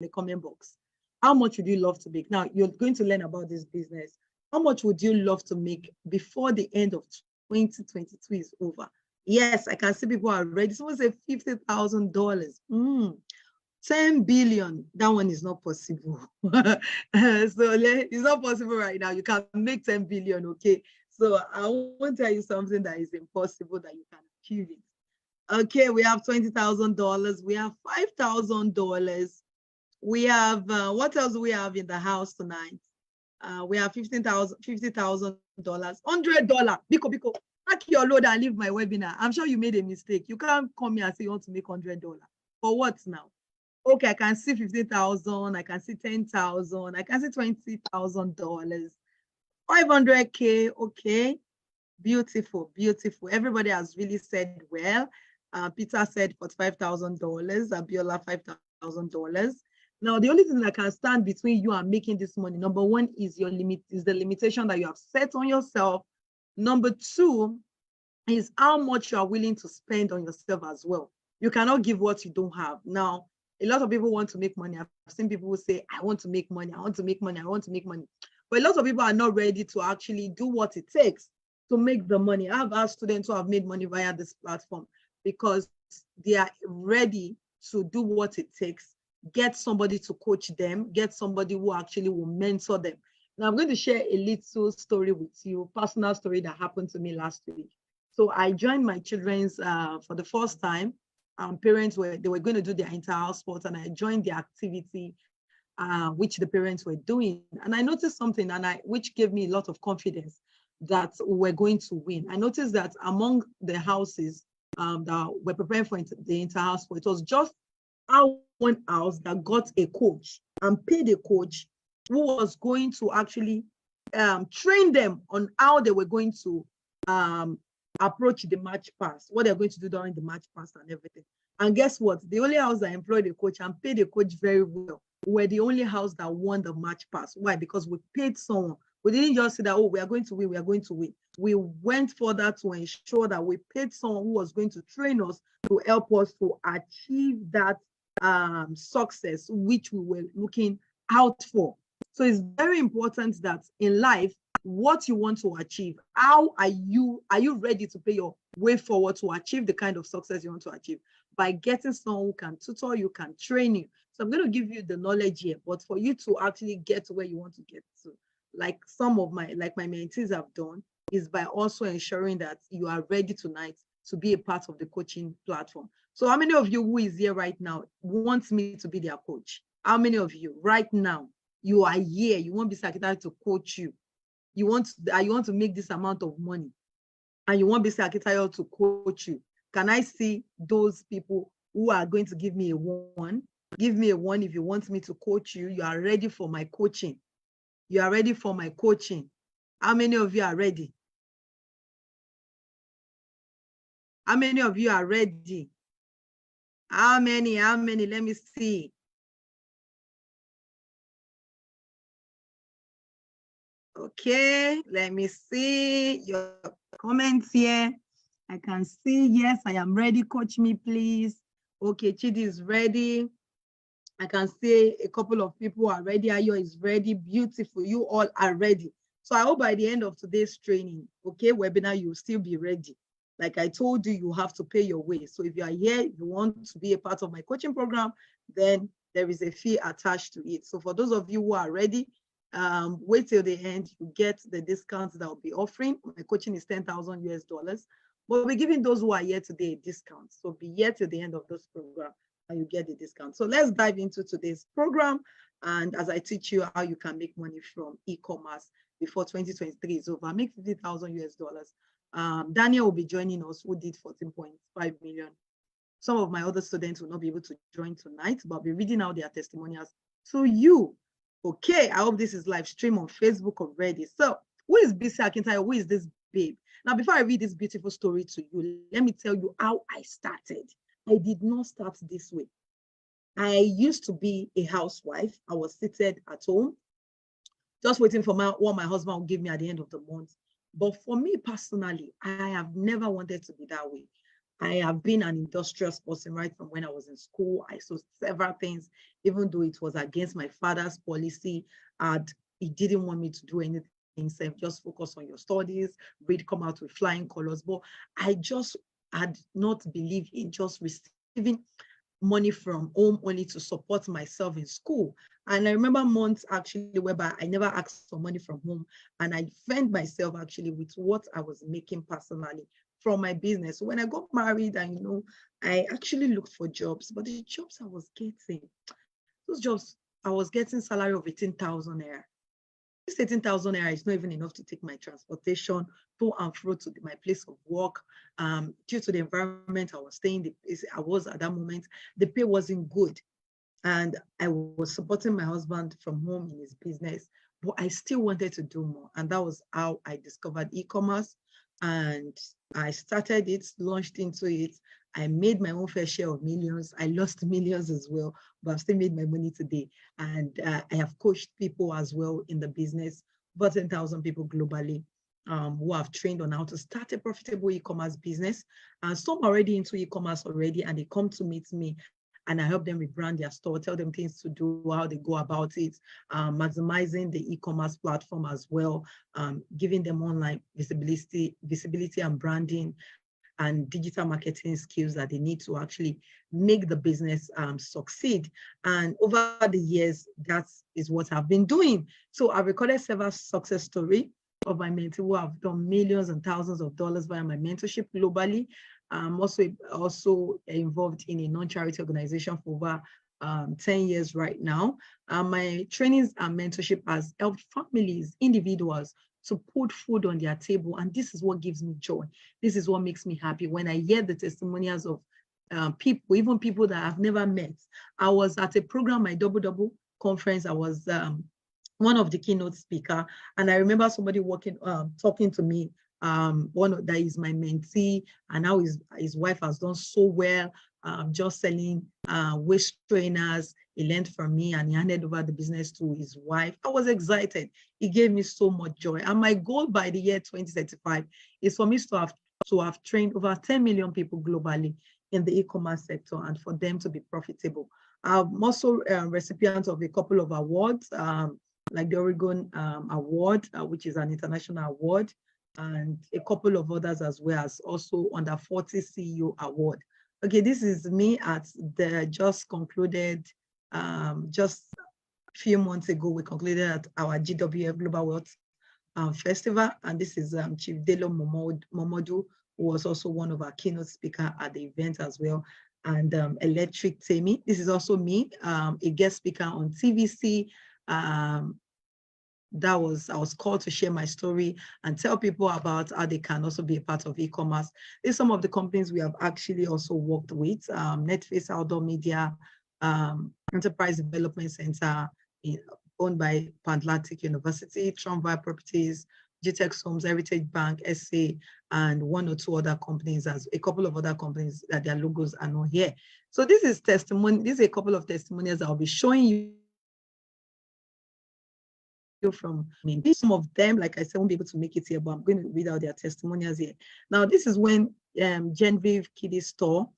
the comment box. How much would you love to make? Now, you're going to learn about this business. How much would you love to make before the end of 2022 is over? Yes, I can see people are ready. Someone say $50,000. 10 billion. That one is not possible. It's not possible right now. You can make 10 billion, okay? So I want to tell you something that is impossible that you can achieve it. Okay, we have $20,000. We have $5,000. We have, what else do we have in the house tonight? We have $50,000, $100. Biko, pack your load and leave my webinar. I'm sure you made a mistake. You can't come here and say you want to make $100. For what now? Okay, I can see 50,000. I can see 10,000. I can see $20,000. 500K. Okay, beautiful, beautiful. Everybody has really said well. Peter said $45,000. Abiola $5,000. Now, the only thing that can stand between you and making this money, number one, is the limitation that you have set on yourself. Number two is how much you are willing to spend on yourself as well. You cannot give what you don't have. Now, a lot of people want to make money. I've seen people who say, I want to make money, I want to make money, I want to make money. But a lot of people are not ready to actually do what it takes to make the money. I have asked students who have made money via this platform because they are ready to do what it takes, get somebody to coach them, get somebody who actually will mentor them. Now I'm going to share a little story with you, personal story that happened to me last week. So I joined my children's for the first time. Parents were going to do their inter-house sports, and I joined the activity which the parents were doing. And I noticed something which gave me a lot of confidence that we were going to win. I noticed that among the houses that were preparing for the inter-house sport, it was just our one house that got a coach and paid a coach who was going to actually train them on how they were going to approach the match pass, what they're going to do during the match pass and everything. And guess what? The only house that employed a coach and paid a coach very well were the only house that won the match pass. Why? Because we paid someone. We didn't just say that, oh, we are going to win, we are going to win. We went further to ensure that we paid someone who was going to train us to help us to achieve that success which we were looking out for. So it's very important that in life, what you want to achieve, how are you ready to pay your way forward to achieve the kind of success you want to achieve? By getting someone who can tutor you, can train you. So I'm going to give you the knowledge here, but for you to actually get to where you want to get to, like some of my mentees have done, is by also ensuring that you are ready tonight to be a part of the coaching platform. So how many of you who is here right now wants me to be their coach? How many of you right now, you are here, you want Bisa Akitayo to coach you? You want to make this amount of money and you want Bisa Akitayo to coach you? Can I see those people who are going to give me a 1? Give me a 1 if you want me to coach you. You are ready for my coaching. You are ready for my coaching. How many of you are ready? How many of you are ready? How many? Let me see. Okay, let me see your comments here. I can see, yes, I am ready. Coach me, please. Okay, Chidi is ready. I can see a couple of people are ready. Ayo is ready. Beautiful. You all are ready. So I hope by the end of today's training, okay, webinar, you'll still be ready. Like I told you, you have to pay your way. So if you are here, you want to be a part of my coaching program, then there is a fee attached to it. So for those of you who are ready, wait till the end, you get the discounts that I'll be offering. My coaching is $10,000 US. But we're giving those who are here today a discount. So be here till the end of this program and you get the discount. So let's dive into today's program. And as I teach you how you can make money from e-commerce before 2023 is over, make $50,000 US. Daniel will be joining us, who did 14.5 million. Some of my other students will not be able to join tonight, but I'll be reading out their testimonials to you. Okay, I hope this is live stream on Facebook already. So who is Bisa Akitayo? Who is this babe? Now, before I read this beautiful story to you, let me tell you how I started. I did not start this way. I used to be a housewife. I was seated at home, just waiting for what my husband would give me at the end of the month. But for me personally, I have never wanted to be that way. I have been an industrious person right from when I was in school. I saw several things, even though it was against my father's policy, and he didn't want me to do anything except just focus on your studies, read, come out with flying colors. But I just had not believed in just receiving money from home only to support myself in school. And I remember months actually whereby I never asked for money from home, and I fend myself actually with what I was making personally from my business. So when I got married, and I actually looked for jobs, but the jobs I was getting, those jobs, I was getting salary of 18,000 naira. This 18,000 naira is not even enough to take my transportation to and fro to my place of work. Due to the environment I was staying, I was at that moment, the pay wasn't good. And I was supporting my husband from home in his business, but I still wanted to do more. And that was how I discovered e-commerce. And I started it, launched into it. I made my own fair share of millions. I lost millions as well, but I've still made my money today. And I have coached people as well in the business, about 10,000 people globally. Who have trained on how to start a profitable e-commerce business. And some are already into e-commerce already, and they come to meet me, and I help them rebrand their store, tell them things to do, how they go about it, maximizing the e-commerce platform as well, giving them online visibility and branding and digital marketing skills that they need to actually make the business succeed. And over the years, that is what I've been doing. So I've recorded several success stories of my mentee who have done millions and thousands of dollars via my mentorship globally. I'm also involved in a non-charity organization for over 10 years right now. My trainings and mentorship has helped families, individuals, to put food on their table. And this is what gives me joy. This is what makes me happy when I hear the testimonials of people, even people that I've never met. I was at a program, my Double conference. I was one of the keynote speaker, and I remember somebody talking to me, that is my mentee, and how his wife has done so well, just selling waist trainers. He learned from me and he handed over the business to his wife. I was excited. It gave me so much joy. And my goal by the year 2035 is for me to have trained over 10 million people globally in the e-commerce sector, and for them to be profitable. I'm also a recipient of a couple of awards, like the Oregon Award, which is an international award, and a couple of others, as well as also under 40 CEO Award. Okay, this is me at the just concluded, just a few months ago, we concluded at our GWF Global Wealth Festival, and this is Chief Delo Momodu, who was also one of our keynote speakers at the event as well, and Electric Temi. This is also me, a guest speaker on TVC. I was called to share my story and tell people about how they can also be a part of e-commerce. These are some of the companies we have actually also worked with: Netface Outdoor Media, Enterprise Development Center, owned by Pan-Atlantic University, Trumville Properties, GTEX Homes, Heritage Bank, SA, and one or two other companies, as a couple of other companies that their logos are not here. So this is testimony. This is a couple of testimonials I'll be showing you from. Some of them, like I said, won't be able to make it here, but I'm going to read out their testimonials here. Now, this is when Genevieve Kiddie Store,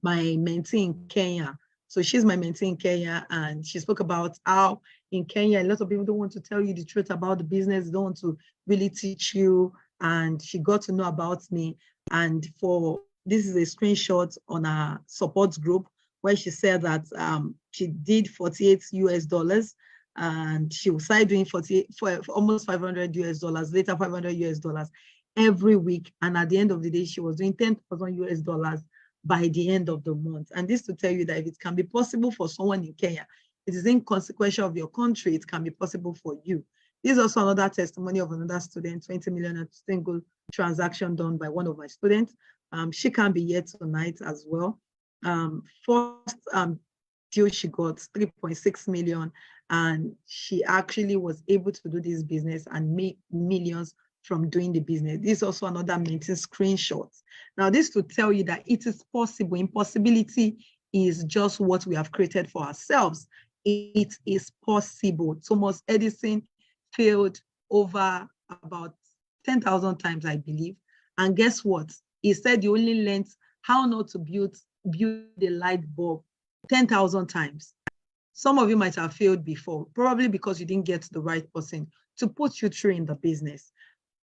my mentee in Kenya. So she's my mentee in Kenya, and she spoke about how in Kenya, a lot of people don't want to tell you the truth about the business, they don't want to really teach you. And she got to know about me. And this is a screenshot on our support group where she said that she did $48 and she started doing 48 for almost $500 later $500 every week, and at the end of the day she was doing $10,000 by the end of the month. And this to tell you that if it can be possible for someone in Kenya, it is inconsequential of your country, it can be possible for you. This is also another testimony of another student, 20 million a single transaction done by one of my students. She can be here tonight as well. First deal she got 3.6 million, and she actually was able to do this business and make millions from doing the business. This is also another mentee screenshot. Now, this to tell you that it is possible. Impossibility is just what we have created for ourselves. It is possible. Thomas Edison failed over about 10,000 times, I believe. And guess what? He said he only learned how not to build a light bulb 10,000 times. Some of you might have failed before, probably because you didn't get the right person to put you through in the business.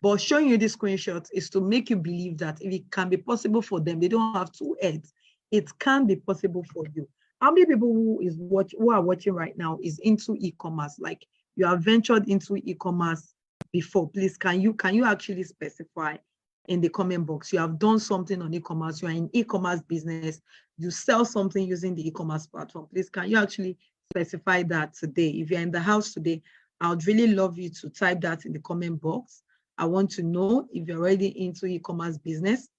But showing you this screenshot is to make you believe that if it can be possible for them, they don't have two heads. It can be possible for you. How many people who are watching right now is into e-commerce? Like you have ventured into e-commerce before? Please, can you actually specify in the comment box? You have done something on e-commerce. You are in e-commerce business. You sell something using the e-commerce platform. Please, can you actually specify that today? If you're in the house today, I would really love you to type that in the comment box. I want to know if you're already into e-commerce business.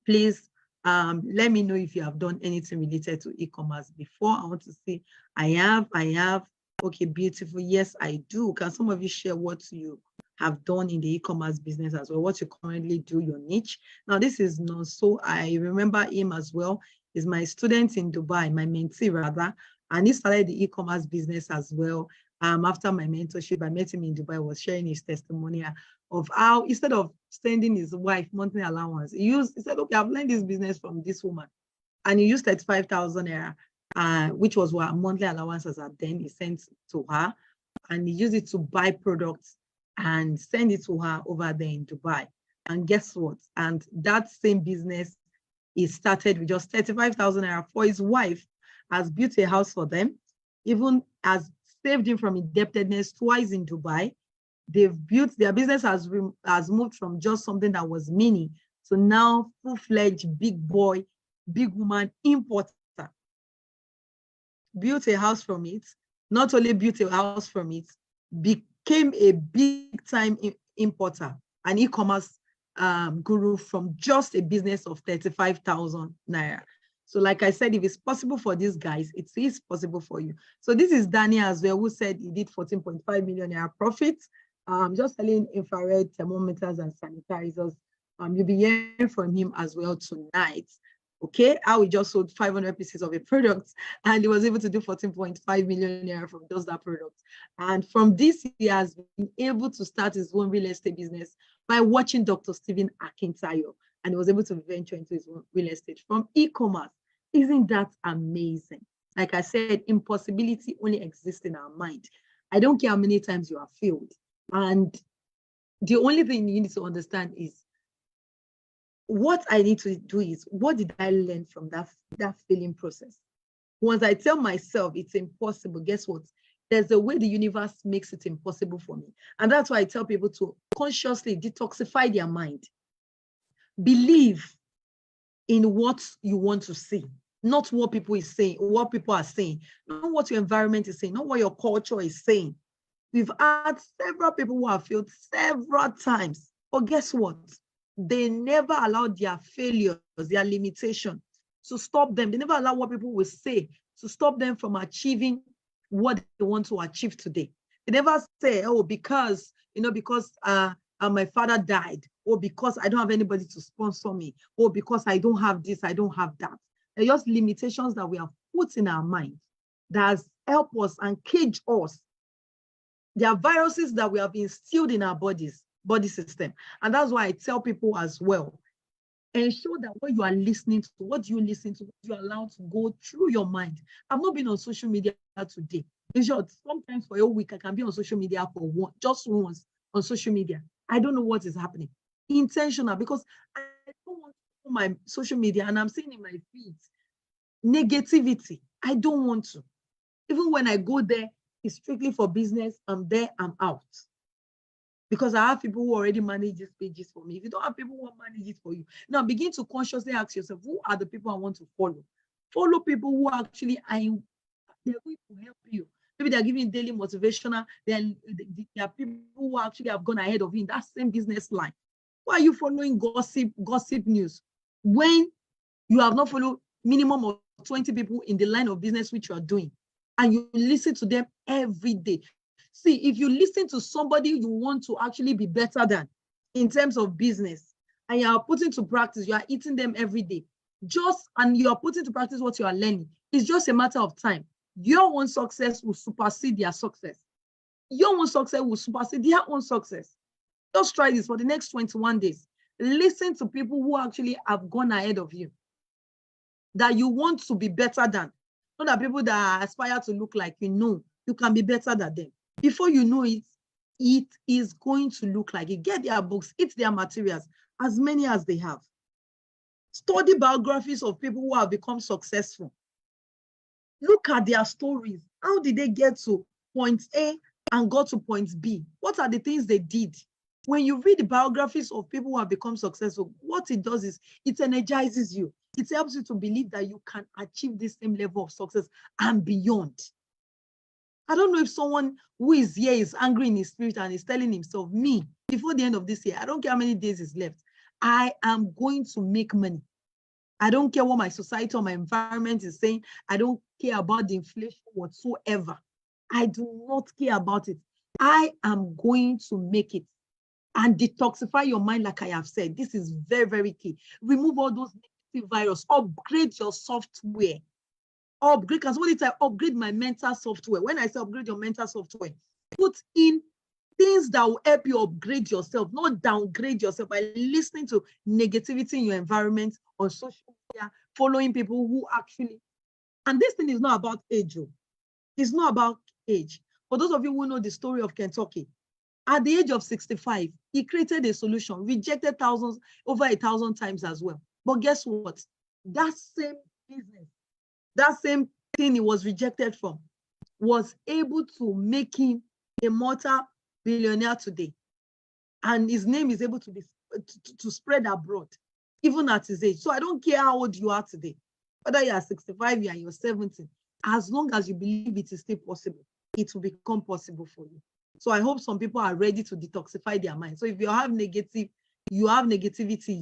Please let me know if you have done anything related to e-commerce before. I want to see. I have. Okay, beautiful. Yes, I do. Can some of you share what you have done in the e-commerce business as well, what you currently do, your niche? Now, this is so I remember him as well. He's my student in Dubai, my mentee rather, and he started the e-commerce business as well. After my mentorship, I met him in Dubai, was sharing his testimonial of how instead of sending his wife monthly allowance, he said, okay, I've learned this business from this woman. And he used 35,000 naira, which was what monthly allowances at then he sent to her. And he used it to buy products and send it to her over there in Dubai. And guess what? And that same business he started with just 35,000 naira for his wife, has built a house for them, even has saved him from indebtedness twice in Dubai. They've built, their business has moved from just something that was mini to now full-fledged big boy, big woman importer. Built a house from it, not only built a house from it, became a big-time importer, an e-commerce guru from just a business of 35,000 naira. So like I said, if it's possible for these guys, it is possible for you. So this is Danny as well, who said he did 14.5 million naira profit, just selling infrared thermometers and sanitizers. You'll be hearing from him as well tonight. Okay, how we just sold 500 pieces of a product and he was able to do 14.5 million naira from just that product. And from this, he has been able to start his own real estate business by watching Dr. Stephen Akintayo, and he was able to venture into his own real estate from e-commerce. Isn't that amazing? Like I said, impossibility only exists in our mind. I don't care how many times you have failed. And the only thing you need to understand is what I need to do is, what did I learn from that failing process? Once I tell myself it's impossible, guess what? There's a way the universe makes it impossible for me. And that's why I tell people to consciously detoxify their mind. Believe in what you want to see, not what people is saying, what people are saying, not what your environment is saying, not what your culture is saying. We've had several people who have failed several times, but guess what? They never allowed their failures, their limitation to stop them. They never allow what people will say to stop them from achieving what they want to achieve today. They never say, oh, because my father died, or because I don't have anybody to sponsor me, or because I don't have this, I don't have that. They're just limitations that we have put in our mind that has helped us and cage us. There are viruses that we have instilled in our body system. And that's why I tell people as well, ensure that what you are listening to, what you listen to, what you allow to go through your mind. I've not been on social media today. In short, sometimes for a week, I can be on social media for just once on social media. I don't know what is happening. Intentional, because I don't want to my social media and I'm seeing in my feeds negativity. I don't want to. Even when I go there, it's strictly for business. I'm there, I'm out. Because I have people who already manage these pages for me. If you don't have people who manage it for you, now begin to consciously ask yourself, who are the people I want to follow? Follow people who actually they're going to help you. Maybe they're giving daily motivational. There are people who actually have gone ahead of you in that same business line. Why are you following gossip news when you have not followed minimum of 20 people in the line of business which you are doing, and you listen to them every day? See, if you listen to somebody you want to actually be better than in terms of business, and you are putting to practice, you are eating them every day, and you are putting to practice what you are learning, it's just a matter of time. Your own success will supersede their success. Your own success will supersede their own success. Just try this for the next 21 days. Listen to people who actually have gone ahead of you. that you want to be better than. Not that people that aspire to look like you can be better than them. Before you know it, it is going to look like it. Get their books, eat their materials, as many as they have. Study biographies of people who have become successful. Look at their stories. How did they get to point A and go to point B? What are the things they did? When you read the biographies of people who have become successful, what it does is it energizes you. It helps you to believe that you can achieve this same level of success and beyond. I don't know if someone who is here is angry in his spirit and is telling himself, me, before the end of this year, I don't care how many days is left, I am going to make money. I don't care what my society or my environment is saying. I don't care about the inflation whatsoever. I do not care about it. I am going to make it. And detoxify your mind, like I have said. This is very, very key. Remove all those negative viruses. Upgrade your software. Upgrade, because what I upgrade my mental software. When I say upgrade your mental software, put in things that will help you upgrade yourself, not downgrade yourself by listening to negativity in your environment on social media, following people who actually, and this thing is not about age. It's not about age. For those of you who know the story of Kentucky, at the age of 65, he created a solution, rejected over 1,000 times as well. But guess what? That same business, that same thing he was rejected from, was able to make him a multi-billionaire today. And his name is able to be to spread abroad, even at his age. So I don't care how old you are today, whether you are 65, you're 70, as long as you believe it is still possible, it will become possible for you. So I hope some people are ready to detoxify their mind. So if you have negativity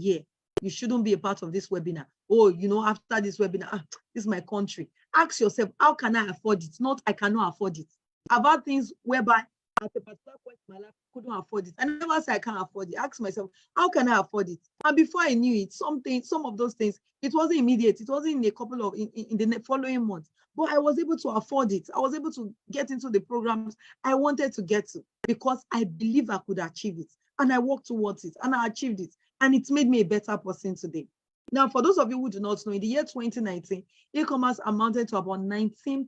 here, you shouldn't be a part of this webinar. Oh, after this webinar, this is my country. Ask yourself, how can I afford it? Not, I cannot afford it. I've had things whereby at a particular point in my life, I couldn't afford it. I never say I can't afford it. Ask myself, how can I afford it? And before I knew it, some of those things, it wasn't immediate. It wasn't in a couple of, in the following months. But I was able to afford it. I was able to get into the programs I wanted to get to because I believe I could achieve it. And I worked towards it and I achieved it. And it made me a better person today. Now, for those of you who do not know, in the year 2019, e-commerce amounted to about 19%.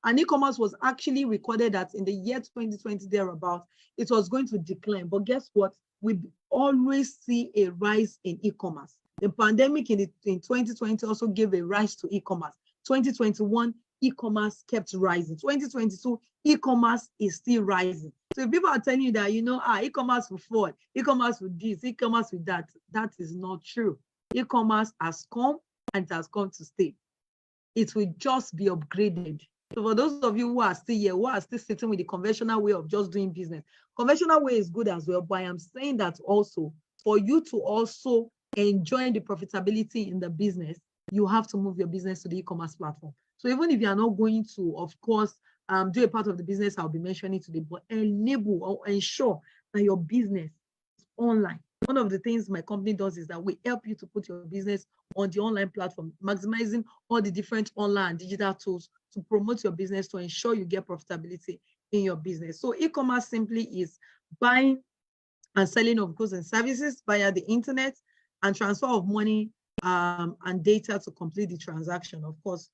And e-commerce was actually recorded that in the year 2020 thereabout, it was going to decline. But guess what? We always see a rise in e-commerce. The pandemic in 2020 also gave a rise to e-commerce. 2021, e-commerce kept rising. 2022, e-commerce is still rising. So if people are telling you that, e-commerce will fall, e-commerce will this, e-commerce with that, that is not true. E-commerce has come and it has come to stay. It will just be upgraded. So for those of you who are still here, who are still sitting with the conventional way of just doing business, conventional way is good as well, but I am saying that also for you to also enjoy the profitability in the business, you have to move your business to the e-commerce platform. So even if you are not going to, of course, do a part of the business I'll be mentioning today, but enable or ensure that your business is online. One of the things my company does is that we help you to put your business on the online platform, maximizing all the different online and digital tools to promote your business, to ensure you get profitability in your business. So e-commerce simply is buying and selling of goods and services via the internet and transfer of money and data to complete the transaction. Of course,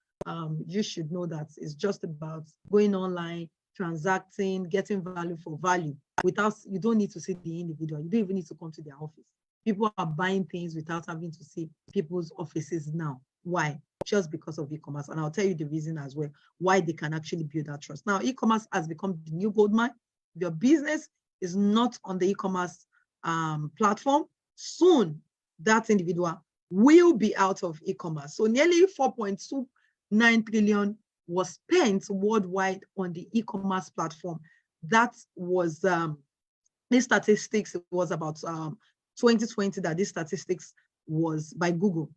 you should know that it's just about going online, transacting, getting value for value. You don't need to see the individual. You don't even need to come to their office. People are buying things without having to see people's offices now. Why? Just because of e-commerce. And I'll tell you the reason as well, why they can actually build that trust. Now, e-commerce has become the new gold mine. If your business is not on the e-commerce platform, soon that individual will be out of e-commerce. So nearly 4.29 trillion was spent worldwide on the e-commerce platform. That was these statistics. It was about 2020 that these statistics was by Google.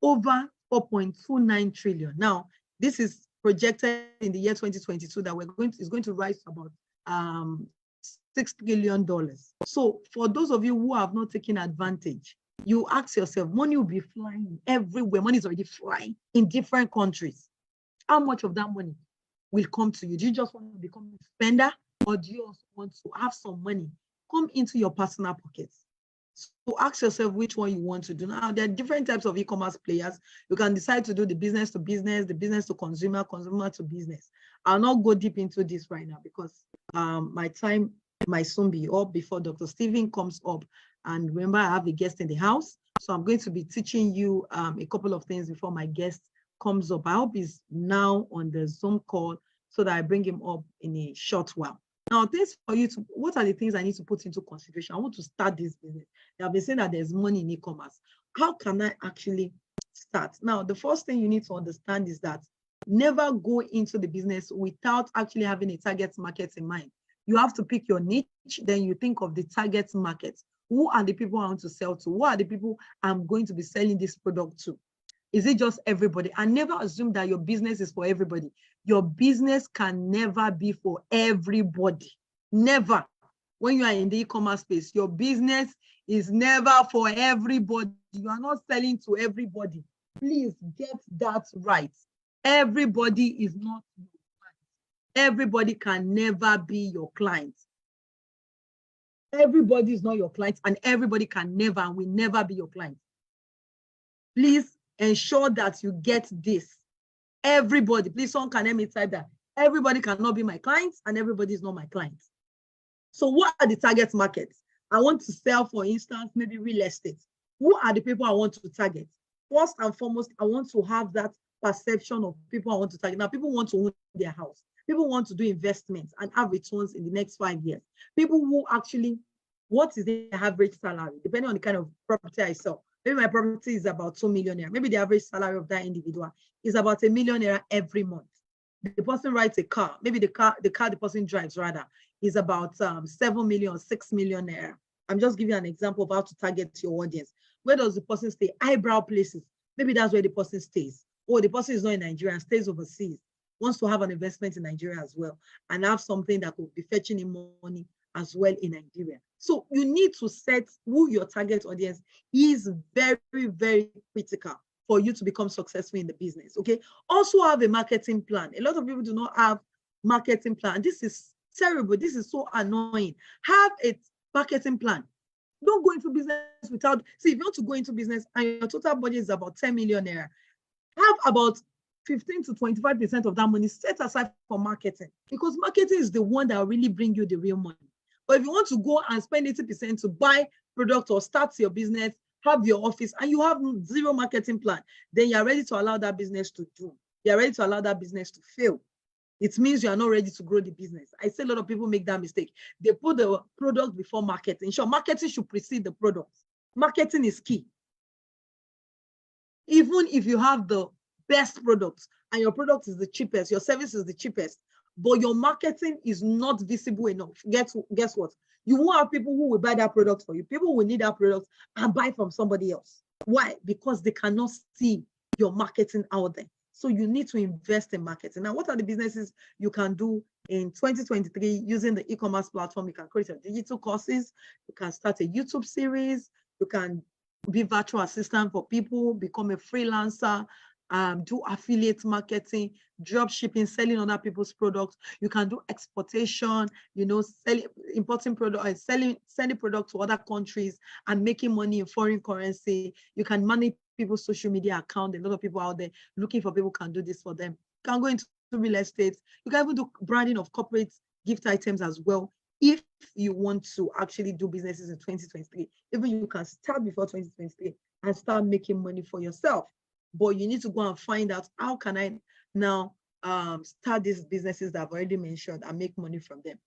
Over 4.29 trillion. Now, this is projected in the year 2022 that is going to rise to about $6 trillion. So for those of you who have not taken advantage, you ask yourself, money will be flying everywhere. Money is already flying in different countries. How much of that money will come to you? Do you just want to become a spender, or do you also want to have some money come into your personal pockets? So ask yourself which one you want to do. Now, there are different types of e-commerce players. You can decide to do the business to business, the business to consumer, consumer to business. I'll not go deep into this right now because my time might soon be up before Dr. Steven comes up. And remember, I have a guest in the house. So I'm going to be teaching you a couple of things before my guest comes up. I hope he's now on the Zoom call so that I bring him up in a short while. Now, things for you to, what are the things I need to put into consideration? I want to start this business. I've been saying that there's money in e-commerce. How can I actually start? Now, the first thing you need to understand is that never go into the business without actually having a target market in mind. You have to pick your niche, then you think of the target market. Who are the people I want to sell to? Who are the people I'm going to be selling this product to? Is it just everybody? And never assume that your business is for everybody. Your business can never be for everybody. Never. When you are in the e-commerce space, your business is never for everybody. You are not selling to everybody. Please get that right. Everybody is not your client. Everybody can never be your client. Everybody is not your client, and everybody can never and will never be your client. Please ensure that you get this. Everybody, please, someone can help me type that. Everybody cannot be my client, and everybody is not my client. So what are the target markets? I want to sell, for instance, maybe real estate. Who are the people I want to target? First and foremost, I want to have that perception of people I want to target. Now, people want to own their house. People want to do investments and have returns in the next 5 years. People who actually, what is the average salary? Depending on the kind of property I sell. Maybe my property is about 2 million naira. Maybe the average salary of that individual is about 1 million naira every month. The person rides a car. Maybe the car the person drives rather is about 7 million, 6 million naira. I'm just giving you an example of how to target your audience. Where does the person stay? Eyebrow places. Maybe that's where the person stays. Or the person is not in Nigeria and stays overseas, wants to have an investment in Nigeria as well, and have something that will be fetching him money as well in Nigeria. So you need to set who your target audience is. Very, very critical for you to become successful in the business, okay? Also have a marketing plan. A lot of people do not have marketing plan. This is terrible. This is so annoying. Have a marketing plan. Don't go into business without, see, if you want to go into business and your total budget is about 10 million naira, have about 15 to 25% of that money set aside for marketing, because marketing is the one that will really bring you the real money. But if you want to go and spend 80% to buy product or start your business, have your office, and you have zero marketing plan, then you're ready to allow that business to do. You're ready to allow that business to fail. It means you are not ready to grow the business. I see a lot of people make that mistake. They put the product before marketing. Sure, marketing should precede the product. Marketing is key. Even if you have the best products and your product is the cheapest, your service is the cheapest, but your marketing is not visible enough, guess what? You won't have people who will buy that product for you. People will need that product and buy from somebody else. Why? Because they cannot see your marketing out there. So you need to invest in marketing. Now, what are the businesses you can do in 2023 using the e-commerce platform? You can create your digital courses. You can start a YouTube series. You can be virtual assistant for people, become a freelancer, do affiliate marketing, drop shipping, selling other people's products. You can do exportation, importing product, sending product to other countries and making money in foreign currency. You can manage people's social media account. A lot of people out there looking for people who can do this for them. You can go into real estate. You can even do branding of corporate gift items as well. If you want to actually do businesses in 2023, even you can start before 2023 and start making money for yourself. But you need to go and find out, how can I now start these businesses that I've already mentioned and make money from them.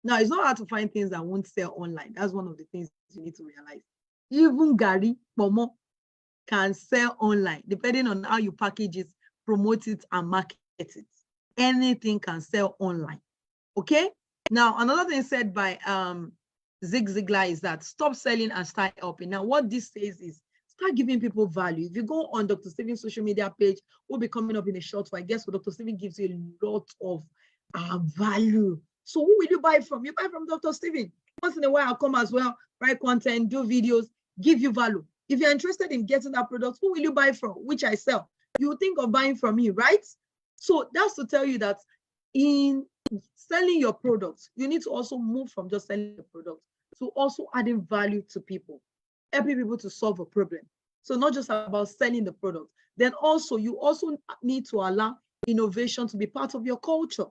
Now, it's not hard to find things that won't sell online. That's one of the things you need to realize. Even Gary, Momo can sell online, depending on how you package it, promote it, and market it. Anything can sell online, okay? Now, another thing said by Zig Ziglar is that stop selling and start helping. Now, what this says is start giving people value. If you go on Dr. Steven's social media page, we'll be coming up in a short while. Guess what? Dr. Steven gives you a lot of value. So who will you buy from? You buy from Dr. Steven. Once in a while, I'll come as well, write content, do videos, give you value. If you're interested in getting that product, who will you buy from? Which I sell. You think of buying from me, right? So that's to tell you that in selling your products, you need to also move from just selling the product to also adding value to people. helping people to solve a problem. So not just about selling the product. Then also, you also need to allow innovation to be part of your culture.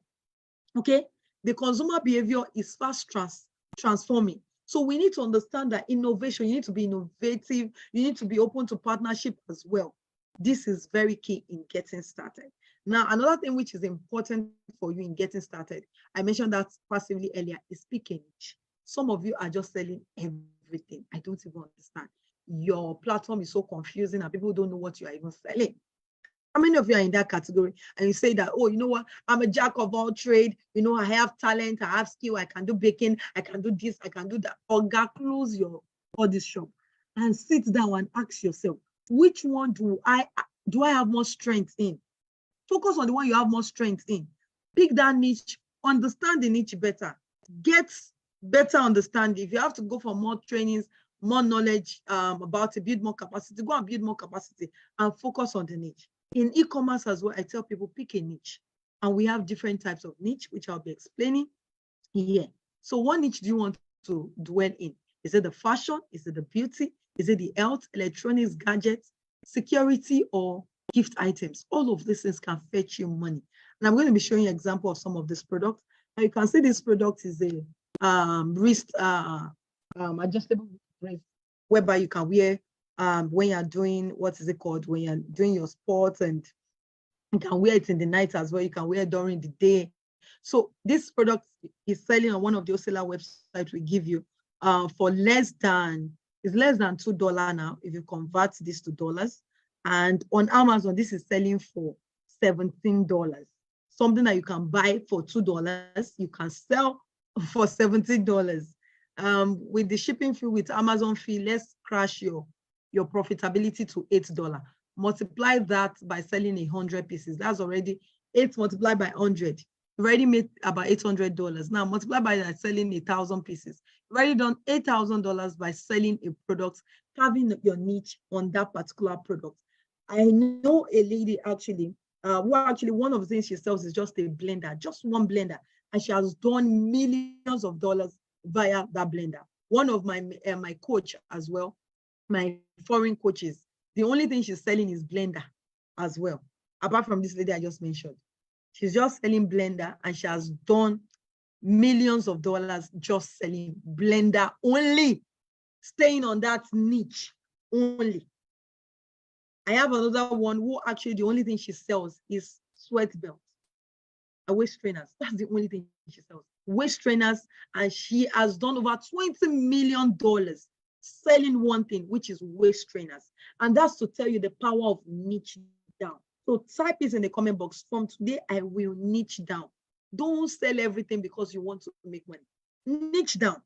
Okay? The consumer behavior is fast transforming. So we need to understand that innovation, you need to be innovative, you need to be open to partnership as well. This is very key in getting started. Now, another thing which is important for you in getting started, I mentioned that passively earlier, is pick a niche. Some of you are just selling everything. I don't even understand. Your platform is so confusing and people don't know what you are even selling. How many of you are in that category and you say that, oh, you know what, I'm a jack of all trade, you know, I have talent, I have skill, I can do baking, I can do this, I can do that. Or God, close your body shop and sit down and ask yourself, which one do I have more strength in? Focus on the one you have more strength in. Pick that niche, understand the niche better, get better understanding. If you have to go for more trainings, more knowledge about it, build more capacity, go and build more capacity and focus on the niche. In e-commerce as well, I tell people pick a niche, and we have different types of niche, which I'll be explaining here. So what niche do you want to dwell in? Is it the fashion? Is it the beauty? Is it the health, electronics, gadgets, security, or gift items? All of these things can fetch you money. And I'm going to be showing you an example of some of these products. Now you can see this product is a wrist adjustable wrist, whereby you can wear when you're doing, what is it called? When you're doing your sports, and you can wear it in the night as well. You can wear it during the day. So this product is selling on one of the wholesaler websites we give you for less than $2 now if you convert this to dollars. And on Amazon, this is selling for $17. Something that you can buy for $2, you can sell for $17. With the shipping fee, with Amazon fee, let's crash your profitability to $8. Multiply that by selling 100 pieces. That's already 8 multiplied by 100. You've already made about $800. Now multiply by that, selling 1,000 pieces. You've already done $8,000 by selling a product, having your niche on that particular product. I know a lady actually, one of the things she sells is just a blender, just one blender, and she has done millions of dollars via that blender. One of my coach as well, my foreign coaches, the only thing she's selling is blender as well. Apart from this lady I just mentioned, she's just selling blender, and she has done millions of dollars just selling blender only, staying on that niche only. I have another one who actually the only thing she sells is sweat belts, waist trainers. That's the only thing she sells, waist trainers, and she has done over $20 million selling one thing, which is waist trainers. And that's to tell you the power of niche down. So type it in the comment box. From today, I will niche down. Don't sell everything because you want to make money. Niche down.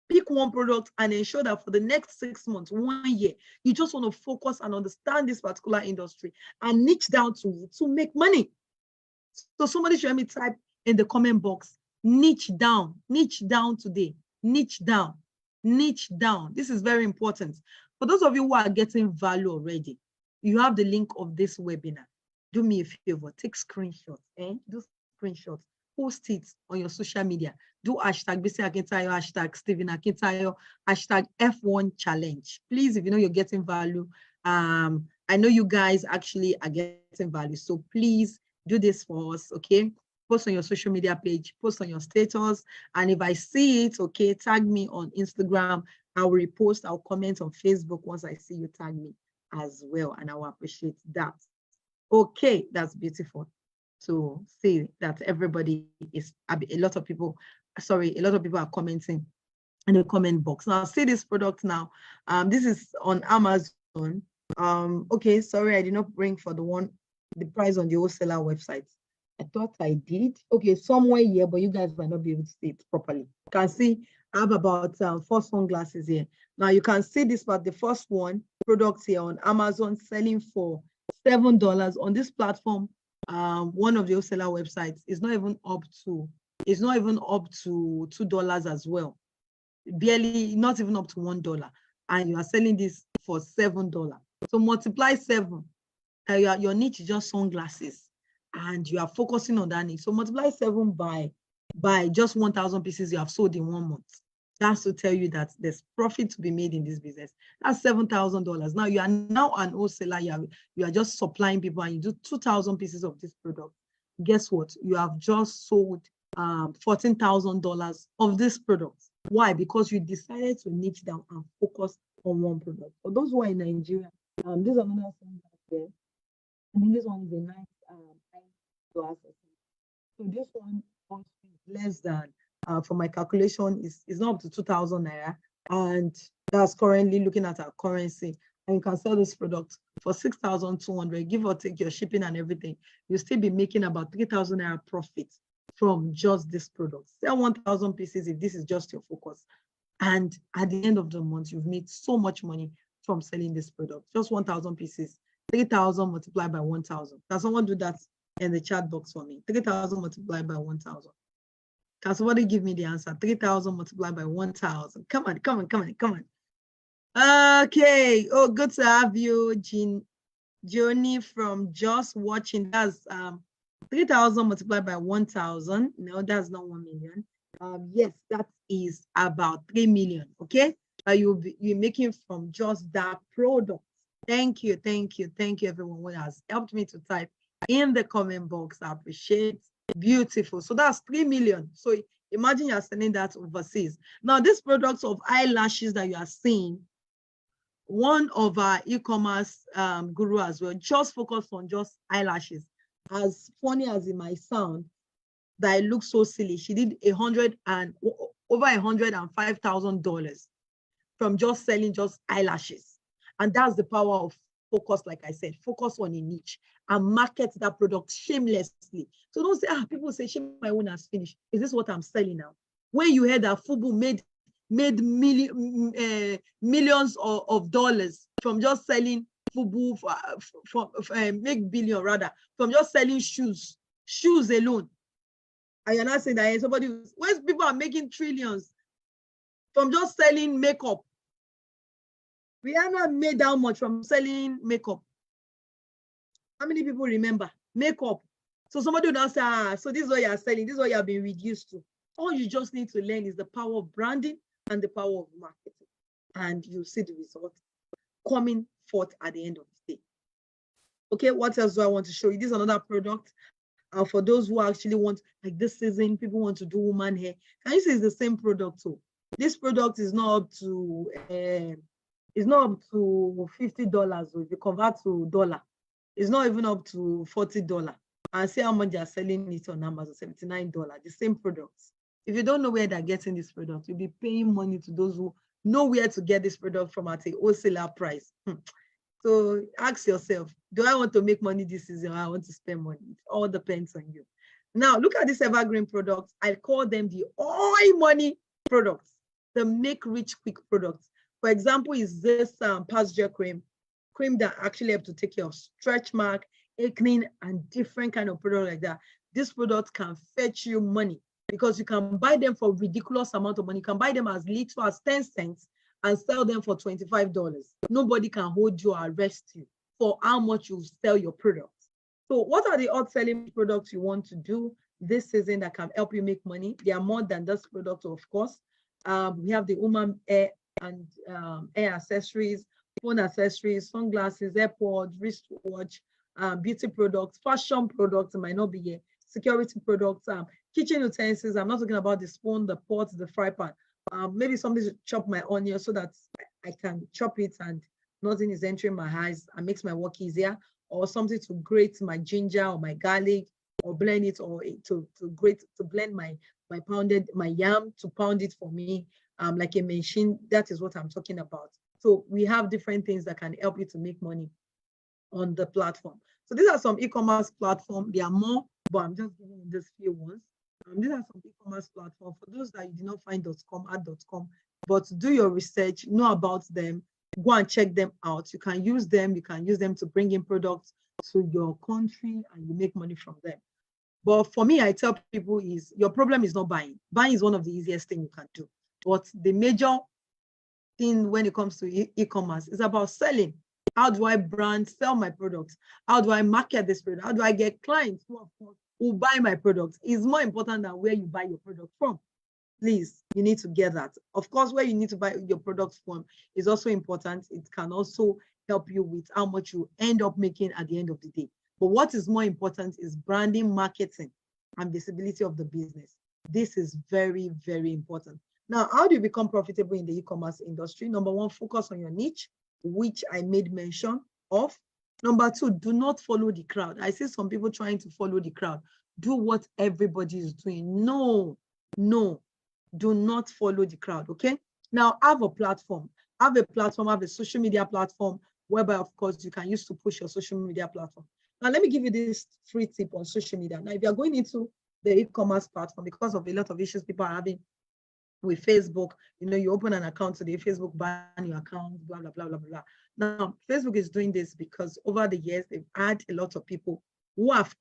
Pick one product and ensure that for the next 6 months, 1 year, you just want to focus and understand this particular industry and niche down to make money. So somebody should help me type in the comment box, niche down today, niche down. Niche down. This is very important. For those of you who are getting value already, you have the link of this webinar. Do me a favor, take screenshots, do screenshots, post it on your social media. Do hashtag Bisi Akintayo, hashtag Stephen Akintayo, hashtag F1 challenge. Please, if you know you're getting value, I know you guys actually are getting value. So please do this for us, okay? Post on your social media page, post on your status. And if I see it, okay, tag me on Instagram. I'll repost, I'll comment on Facebook once I see you tag me as well. And I will appreciate that. Okay, that's beautiful to see that everybody is, a lot of people are commenting in the comment box. Now, see this product now. This is on Amazon. Okay, sorry, I did not bring for the price on the wholesaler website. I thought I did. Okay, somewhere here, but you guys might not be able to see it properly. You can see I have about 4 sunglasses here. Now you can see this part, the first one, products here on Amazon selling for $7 on this platform. One of the wholesaler websites is not even up to $2 as well. Barely, not even up to $1. And you are selling this for $7. So multiply 7. Your niche is just sunglasses, and you are focusing on that niche. So multiply 7 by just 1,000 pieces you have sold in 1 month. That's to tell you that there's profit to be made in this business. That's $7,000. Now you are now an wholesaler. You are just supplying people, and you do 2,000 pieces of this product. Guess what? You have just sold $14,000 of this product. Why? Because you decided to niche down and focus on one product. For those who are in Nigeria, this is another thing there. I mean, this one is a nice glass. So this one costs less than, for my calculation, is not up to 2,000 naira, and that's currently looking at our currency. And you can sell this product for 6,200, give or take your shipping and everything. You'll still be making about 3,000 naira profit from just this product. Sell 1,000 pieces if this is just your focus. And at the end of the month, you've made so much money from selling this product. Just 1,000 pieces, 3,000 multiplied by 1,000. Can someone do that in the chat box for me? 3,000 multiplied by 1,000. Can somebody give me the answer? 3,000 multiplied by 1,000. Come on, come on, come on, come on. Okay. Oh, good to have you, Johnny from Just Watching. That's 3,000 multiplied by 1,000. No, that's not 1 million. Yes, that is about 3 million. Okay, you're making from just that product. Thank you, thank you, thank you, everyone who has helped me to type in the comment box. I appreciate. Beautiful. So that's 3 million. So imagine you're selling that overseas. Now, these products of eyelashes that you are seeing, one of our e-commerce guru as well just focused on just eyelashes. As funny as it might sound, that it looks so silly, she did over $105,000 from just selling just eyelashes. And that's the power of focus. Like I said, focus on a niche and market that product shamelessly. So don't say, people say, shame, my own has finished. Is this what I'm selling now? When you heard that Fubu made millions of dollars from just selling Fubu, make billion rather, from just selling shoes alone. And you're not saying that somebody, when people are making trillions from just selling makeup. Rihanna made that much from selling makeup. How many people remember makeup? So somebody would now say, so this is what you're selling, this is what you have been reduced to. All you just need to learn is the power of branding and the power of marketing. And you'll see the result coming forth at the end of the day. Okay, what else do I want to show you? This is another product. For those who actually want, like this season, people want to do woman hair. Can you see it's the same product too? This product is not up to $50 if you convert to dollar. It's not even up to $40. And see how much they're selling it on Amazon, $79. The same products. If you don't know where they're getting this product, you'll be paying money to those who know where to get this product from at a wholesaler price. So ask yourself, do I want to make money this season or I want to spend money? It all depends on you. Now, look at these evergreen products. I call them the oil money products, the make rich quick products. For example, is this pasture cream that actually helps to take care of stretch mark, acne, and different kind of product like that. This product can fetch you money because you can buy them for ridiculous amount of money. You can buy them as little as 10 cents and sell them for $25. Nobody can hold you or arrest you for how much you sell your products. So what are the odd selling products you want to do this season that can help you make money? They are more than this product, of course. We have the woman hair and hair accessories, phone accessories, sunglasses, AirPods, wristwatch, beauty products, fashion products, it might not be here, security products, kitchen utensils. I'm not talking about the spoon, the pot, the fry pan. Maybe somebody should chop my onion so that I can chop it and nothing is entering my eyes and makes my work easier, or something to grate my ginger or my garlic, or blend it, or to blend my yam, to pound it for me, like a machine. That is what I'm talking about. So we have different things that can help you to make money on the platform. So these are some e-commerce platforms. There are more, but I'm just giving you these few ones. These are some e-commerce platforms. For those that you did not find .com, add .com, but do your research, know about them, go and check them out. You can use them. You can use them to bring in products to your country and you make money from them. But for me, I tell people is your problem is not buying. Buying is one of the easiest things you can do. But the major thing when it comes to e-commerce is about selling. How do I brand, sell my products? How do I market this product? How do I get clients who buy my products? Is more important than where you buy your product from. Please, you need to get that. Of course, where you need to buy your product from is also important. It can also help you with how much you end up making at the end of the day. But what is more important is branding, marketing, and visibility of the business. This is very, very important. Now, how do you become profitable in the e-commerce industry? Number one, focus on your niche, which I made mention of. Number two, do not follow the crowd. I see some people trying to follow the crowd. Do what everybody is doing. No, do not follow the crowd, okay? Now, have a platform. Have a social media platform, whereby, of course, you can use to push your social media platform. Now, let me give you this free tip on social media. Now, if you're going into the e-commerce platform, because of a lot of issues people are having with Facebook, you open an account today, Facebook ban your account, blah, blah, blah, blah, blah. Now, Facebook is doing this because over the years, they've had a lot of people who have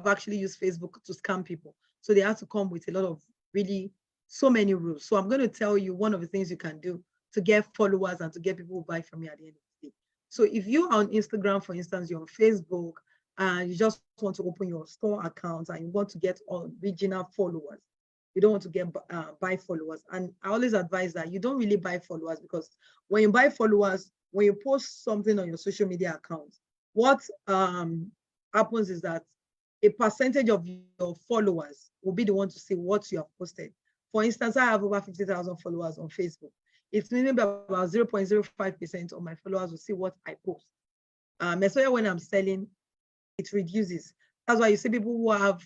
actually used Facebook to scam people. So they have to come with a lot of so many rules. So I'm going to tell you one of the things you can do to get followers and to get people who buy from you at the end of the day. So if you are on Instagram, for instance, you're on Facebook, and you just want to open your store account and you want to get original followers, you don't want to get buy followers. And I always advise that you don't really buy followers, because when you buy followers, when you post something on your social media account, what happens is that a percentage of your followers will be the one to see what you have posted. For instance, I have over 50,000 followers on Facebook. It's maybe about 0.05% of my followers will see what I post. Especially when I'm selling, it reduces. That's why you see people who have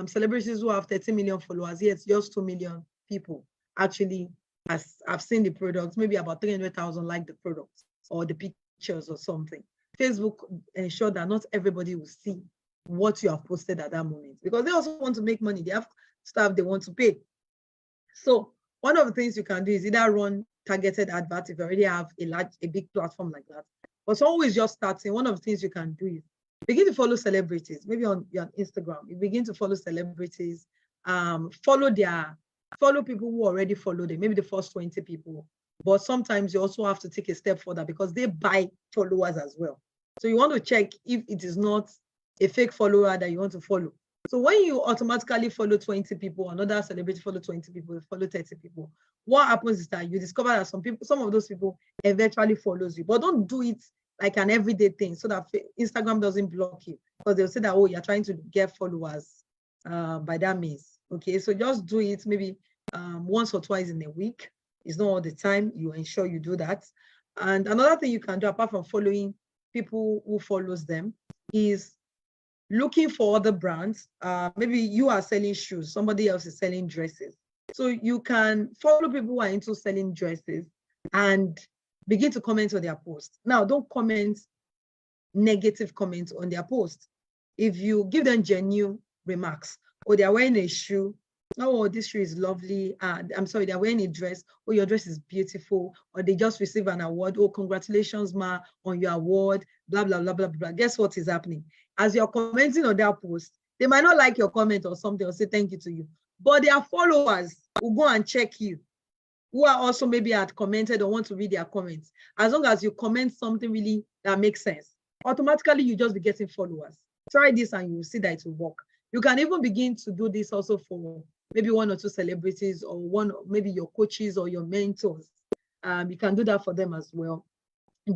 celebrities who have 30 million followers, yet just 2 million people actually have seen the products, maybe about 300,000 like the products or the pictures or something. Facebook ensure that not everybody will see what you have posted at that moment, because they also want to make money. They have staff they want to pay. So one of the things you can do is either run targeted adverts if you already have a big platform like that. But someone who is just starting, one of the things you can do is begin to follow celebrities. Maybe on Instagram, you begin to follow celebrities, follow people who already follow them, maybe the first 20 people. But sometimes you also have to take a step further, because they buy followers as well. So you want to check if it is not a fake follower that you want to follow. So when you automatically follow 20 people, another celebrity follow 20 people, follow 30 people, what happens is that you discover that some of those people eventually follows you. But don't do it like an everyday thing, so that Instagram doesn't block you, because they'll say that, oh, you're trying to get followers by that means. Okay, so just do it maybe once or twice in a week. It's not all the time. You ensure you do that. And another thing you can do, apart from following people who follows them, is looking for other brands. Maybe you are selling shoes, somebody else is selling dresses. So you can follow people who are into selling dresses and begin to comment on their post. Now, don't comment negative comments on their post. If you give them genuine remarks, or they're wearing a shoe, oh, this shoe is lovely. I'm sorry, they're wearing a dress. Oh, your dress is beautiful. Or they just received an award. Oh, congratulations, ma, on your award. Blah, blah, blah, blah, blah. Guess what is happening? As you're commenting on their post, they might not like your comment or something, or say thank you to you. But their followers will go and check you, who are also maybe had commented or want to read their comments. As long as you comment something really that makes sense, automatically you just be getting followers. Try this and you will see that it will work. You can even begin to do this also for maybe one or two celebrities, or maybe your coaches or your mentors. You can do that for them as well.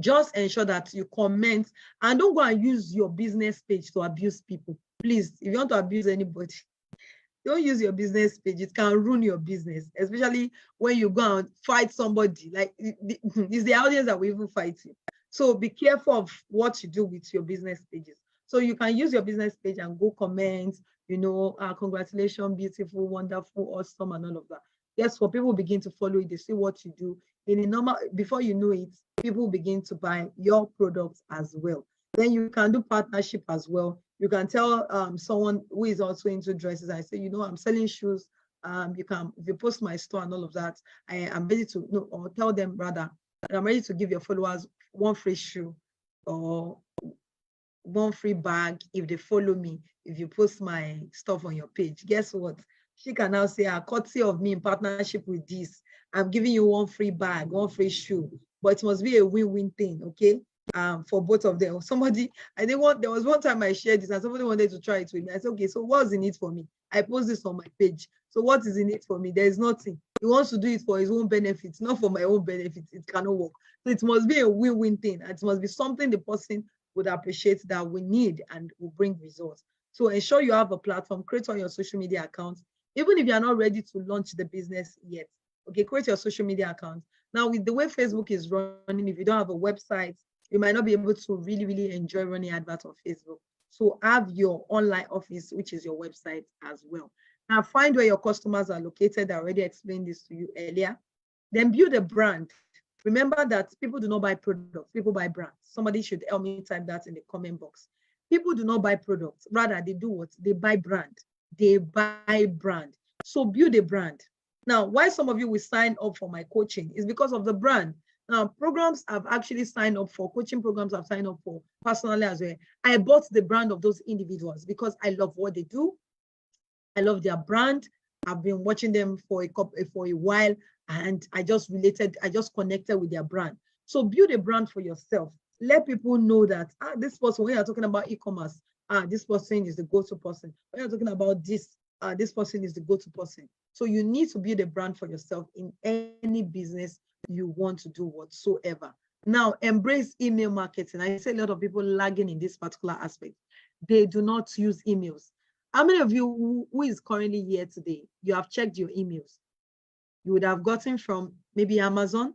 Just ensure that you comment, and don't go and use your business page to abuse people. Please, if you want to abuse anybody, don't use your business page. It can ruin your business, especially when you go and fight somebody. Like, it's the audience that will even fight you. So be careful of what you do with your business pages. So you can use your business page and go comment, congratulations, beautiful, wonderful, awesome, and all of that. Yes, for people begin to follow you, they see what you do. Before you know it, people begin to buy your products as well. Then you can do partnership as well. You can tell someone who is also into dresses, I say, I'm selling shoes. If you post my store and all of that, I'm ready to, or tell them rather, I'm ready to give your followers one free shoe or one free bag if they follow me, if you post my stuff on your page. Guess what? She can now say, courtesy of me in partnership with this, I'm giving you one free bag, one free shoe, but it must be a win-win thing, okay? For both of them. There was one time I shared this and somebody wanted to try it with me. I said, okay, so what's in it for me? I post this on my page. So what is in it for me? There is nothing. He wants to do it for his own benefits, not for my own benefits. It cannot work. So it must be a win-win thing. It must be something the person would appreciate, that we need and will bring results. So ensure you have a platform, create on your social media accounts. Even if you are not ready to launch the business yet, okay, create your social media account. Now, with the way Facebook is running, if you don't have a website, you might not be able to really enjoy running adverts on Facebook. So have your online office, which is your website as well. Now, find where your customers are located. I already explained this to you earlier. Then build a brand. Remember that people do not buy products, people buy brands. Somebody should help me type that in the comment box. People do not buy products. Rather, they do what? They buy brand. They buy brand. So build a brand. Now, why some of you will sign up for my coaching is because of the brand. Now, programs I've actually signed up for, coaching programs I've signed up for personally as well. I bought the brand of those individuals because I love what they do. I love their brand. I've been watching them for a while, and I just connected with their brand. So build a brand for yourself. Let people know that this person, when you're talking about e-commerce, this person is the go-to person. When you're talking about this, this person is the go-to person. So you need to build a brand for yourself in any business you want to do whatsoever. Now, embrace email marketing. I see a lot of people lagging in this particular aspect. They do not use emails. How many of you who is currently here today, you have checked your emails? You would have gotten from maybe Amazon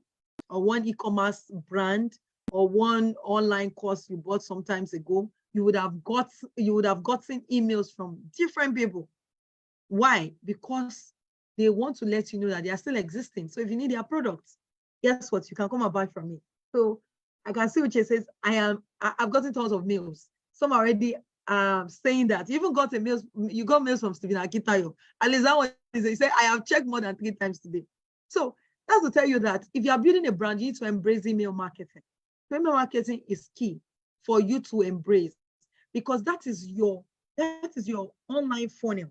or one e-commerce brand or one online course you bought some times ago. You would have gotten emails from different people. Why? Because they want to let you know that they are still existing. So if you need their products, guess what? You can come and buy from me. So I can see which it says, I've gotten tons of mails. Some already saying that. You even got you got mails from Stephen Akitayo. At least that one is, he said, I have checked more than 3 times today. So that's to tell you that if you are building a brand, you need to embrace email marketing. Email marketing is key for you to embrace, because that is your online funnel.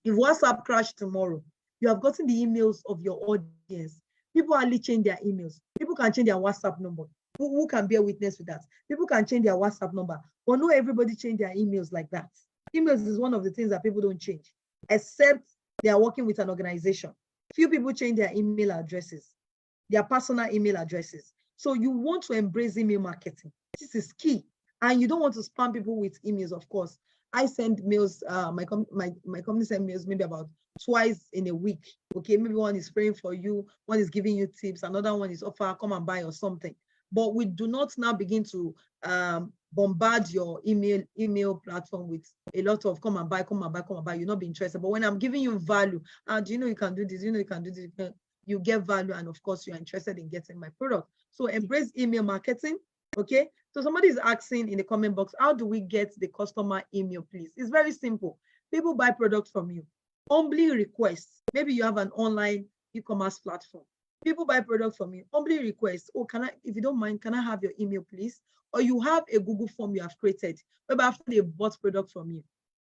If WhatsApp crashed tomorrow, you have gotten the emails of your audience. People hardly change their emails. People can change their WhatsApp number. Who can bear witness with that? People can change their WhatsApp number, but not everybody change their emails like that. Emails is one of the things that people don't change, except they are working with an organization. Few people change their email addresses, their personal email addresses. So you want to embrace email marketing. This is key. And you don't want to spam people with emails, of course. I send mails, my company sends mails maybe about twice in a week. Okay, maybe one is praying for you, one is giving you tips, another one is offer, come and buy or something. But we do not now begin to bombard your email platform with a lot of come and buy, come and buy, come and buy. You'll not be interested. But when I'm giving you value, do you know you can do this? You know you can do this. You get value, and of course you're interested in getting my product. So embrace email marketing. Okay. So somebody is asking in the comment box, how do we get the customer email, please? It's very simple. People buy products from you. Humbly request. Maybe you have an online e-commerce platform. People buy products from you. Humbly request, oh, if you don't mind, can I have your email, please? Or you have a Google form you have created. Maybe after they bought product from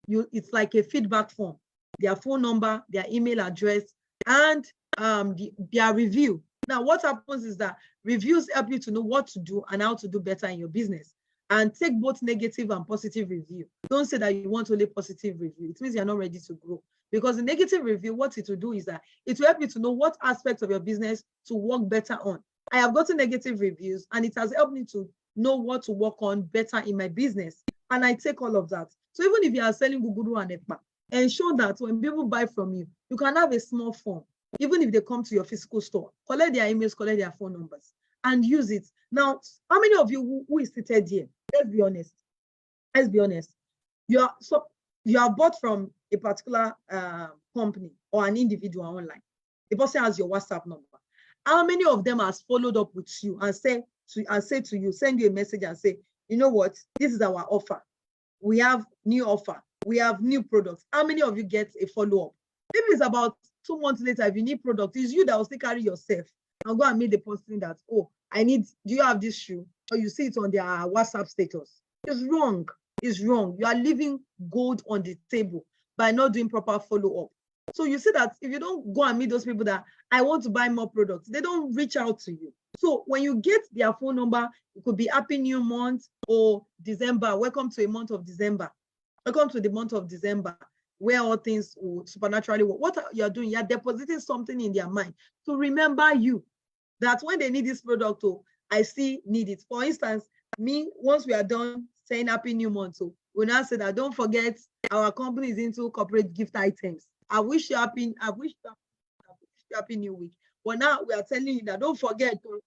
you, it's like a feedback form. Their phone number, their email address, and their review. Now, what happens is that reviews help you to know what to do and how to do better in your business. And take both negative and positive review. Don't say that you want only positive review. It means you're not ready to grow. Because the negative review, what it will do is that it will help you to know what aspects of your business to work better on. I have gotten negative reviews, and it has helped me to know what to work on better in my business. And I take all of that. So even if you are selling Guguru and Ekpa, ensure that when people buy from you, you can have a small form. Even if they come to your physical store, collect their emails, collect their phone numbers, and use it. Now, how many of you who is seated here? Let's be honest. Let's be honest. You have bought from a particular company or an individual online. The person has your WhatsApp number. How many of them has followed up with you and say to you, send you a message and say, you know what, this is our offer. We have new offer. We have new products. How many of you get a follow-up? Maybe it's about 2 months later, if you need product, it's you that will still carry yourself and go and meet the person that, oh, do you have this shoe? Or you see it on their WhatsApp status. It's wrong. It's wrong. You are leaving gold on the table by not doing proper follow-up. So you see that if you don't go and meet those people that I want to buy more products, they don't reach out to you. So when you get their phone number, it could be Happy New Month or December. Welcome to a month of December. Welcome to the month of December. where all things will supernaturally work. What you're doing, you're depositing something in their mind to remember you, that when they need this product, oh, I still need it. For instance, me, once we are done saying Happy New Month, so we now say that don't forget our company is into corporate gift items. I wish you happy new week. But now we are telling you that don't forget to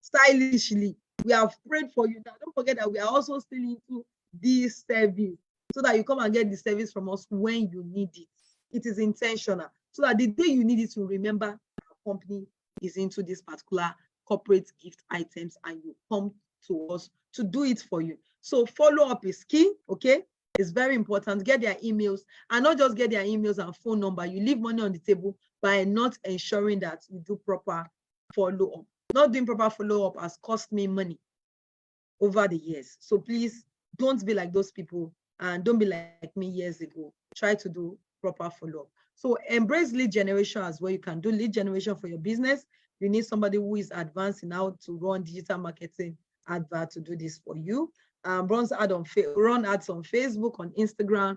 stylishly. We have prayed for you. Now don't forget that we are also still into this service, so that you come and get the service from us when you need it. It is intentional, so that the day you need it, you remember our company is into this particular corporate gift items, and you come to us to do it for you. So follow up is key, okay? It's very important. Get their emails, and not just get their emails and phone number. You leave money on the table by not ensuring that you do proper follow up. Not doing proper follow up has cost me money over the years. So please don't be like those people, and don't be like me years ago. Try to do proper follow up. So embrace lead generation as well. You can do lead generation for your business. You need somebody who is advanced in how to run digital marketing advert to do this for you. Run ads on Facebook, on Instagram,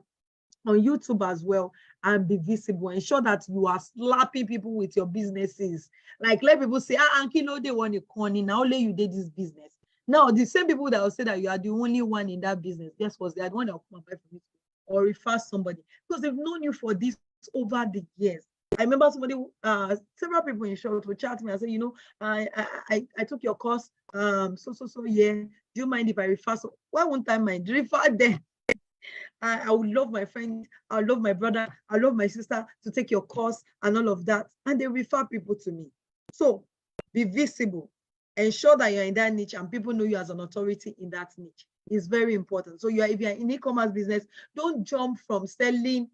on YouTube as well, and be visible. Ensure that you are slapping people with your businesses. Like, let people say, Anki, no, they want you corny. Now only you did this business. Now, the same people that will say that you are the only one in that business, guess what? They are the one that will come and buy from you or refer somebody, because they've known you for this over the years. I remember somebody, several people in short would chat me and say, you know, I took your course, yeah. Do you mind if I refer? So why won't I mind? Refer them. I would love my friend, I would love my brother, I love my sister to take your course and all of that. And they refer people to me. So be visible. Ensure that you're in that niche and people know you as an authority in that niche. It's very important. So if you're in e-commerce business, don't jump from selling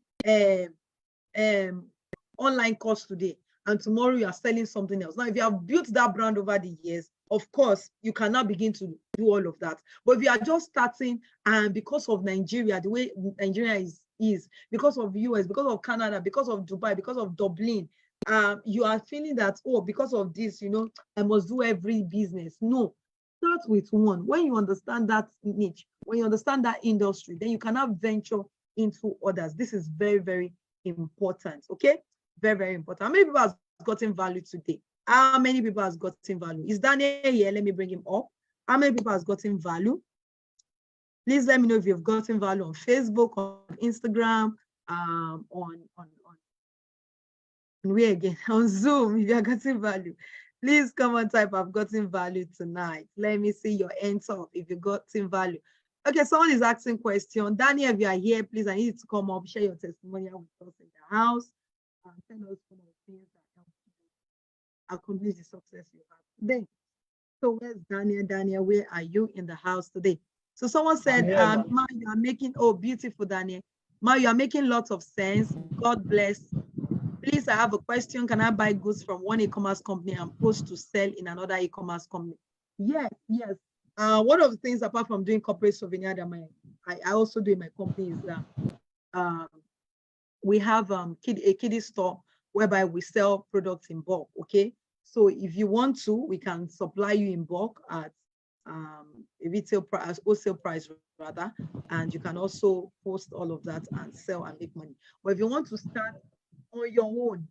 online course today and tomorrow you are selling something else. Now, if you have built that brand over the years, of course, you cannot begin to do all of that. But if you are just starting, and because of Nigeria, the way Nigeria is, because of US, because of Canada, because of Dubai, because of Dublin, you are feeling that, oh, because of this, you know, I must do every business. No, start with one. When you understand that niche, when you understand that industry, then you cannot venture into others. This is very, very important. Okay, very, very important. How many people have gotten value today? How many people has gotten value? Is Daniel here? Let me bring him up. How many people has gotten value? Please let me know if you've gotten value on Facebook, on Instagram, on where again? On Zoom, if you are getting value. Please come and type, I've gotten value tonight. Let me see your hands up if you gotten value. Okay, someone is asking question. Daniel, if you are here, please, I need you to come up, share your testimonial with us in the house, and tell us some of the things that help you accomplish the success you have today. So where's Daniel? Daniel, where are you in the house today? So someone said, Ma, you are making, oh, beautiful, Daniel. Ma, you are making lots of sense. God bless. Please, I have a question. Can I buy goods from one e-commerce company and post to sell in another e-commerce company? Yes, yes. One of the things, apart from doing corporate souvenir that I also do in my company, is that we have a kiddie store whereby we sell products in bulk, okay? So if you want to, we can supply you in bulk at a retail price, wholesale price rather, and you can also post all of that and sell and make money. But if you want to start on your own,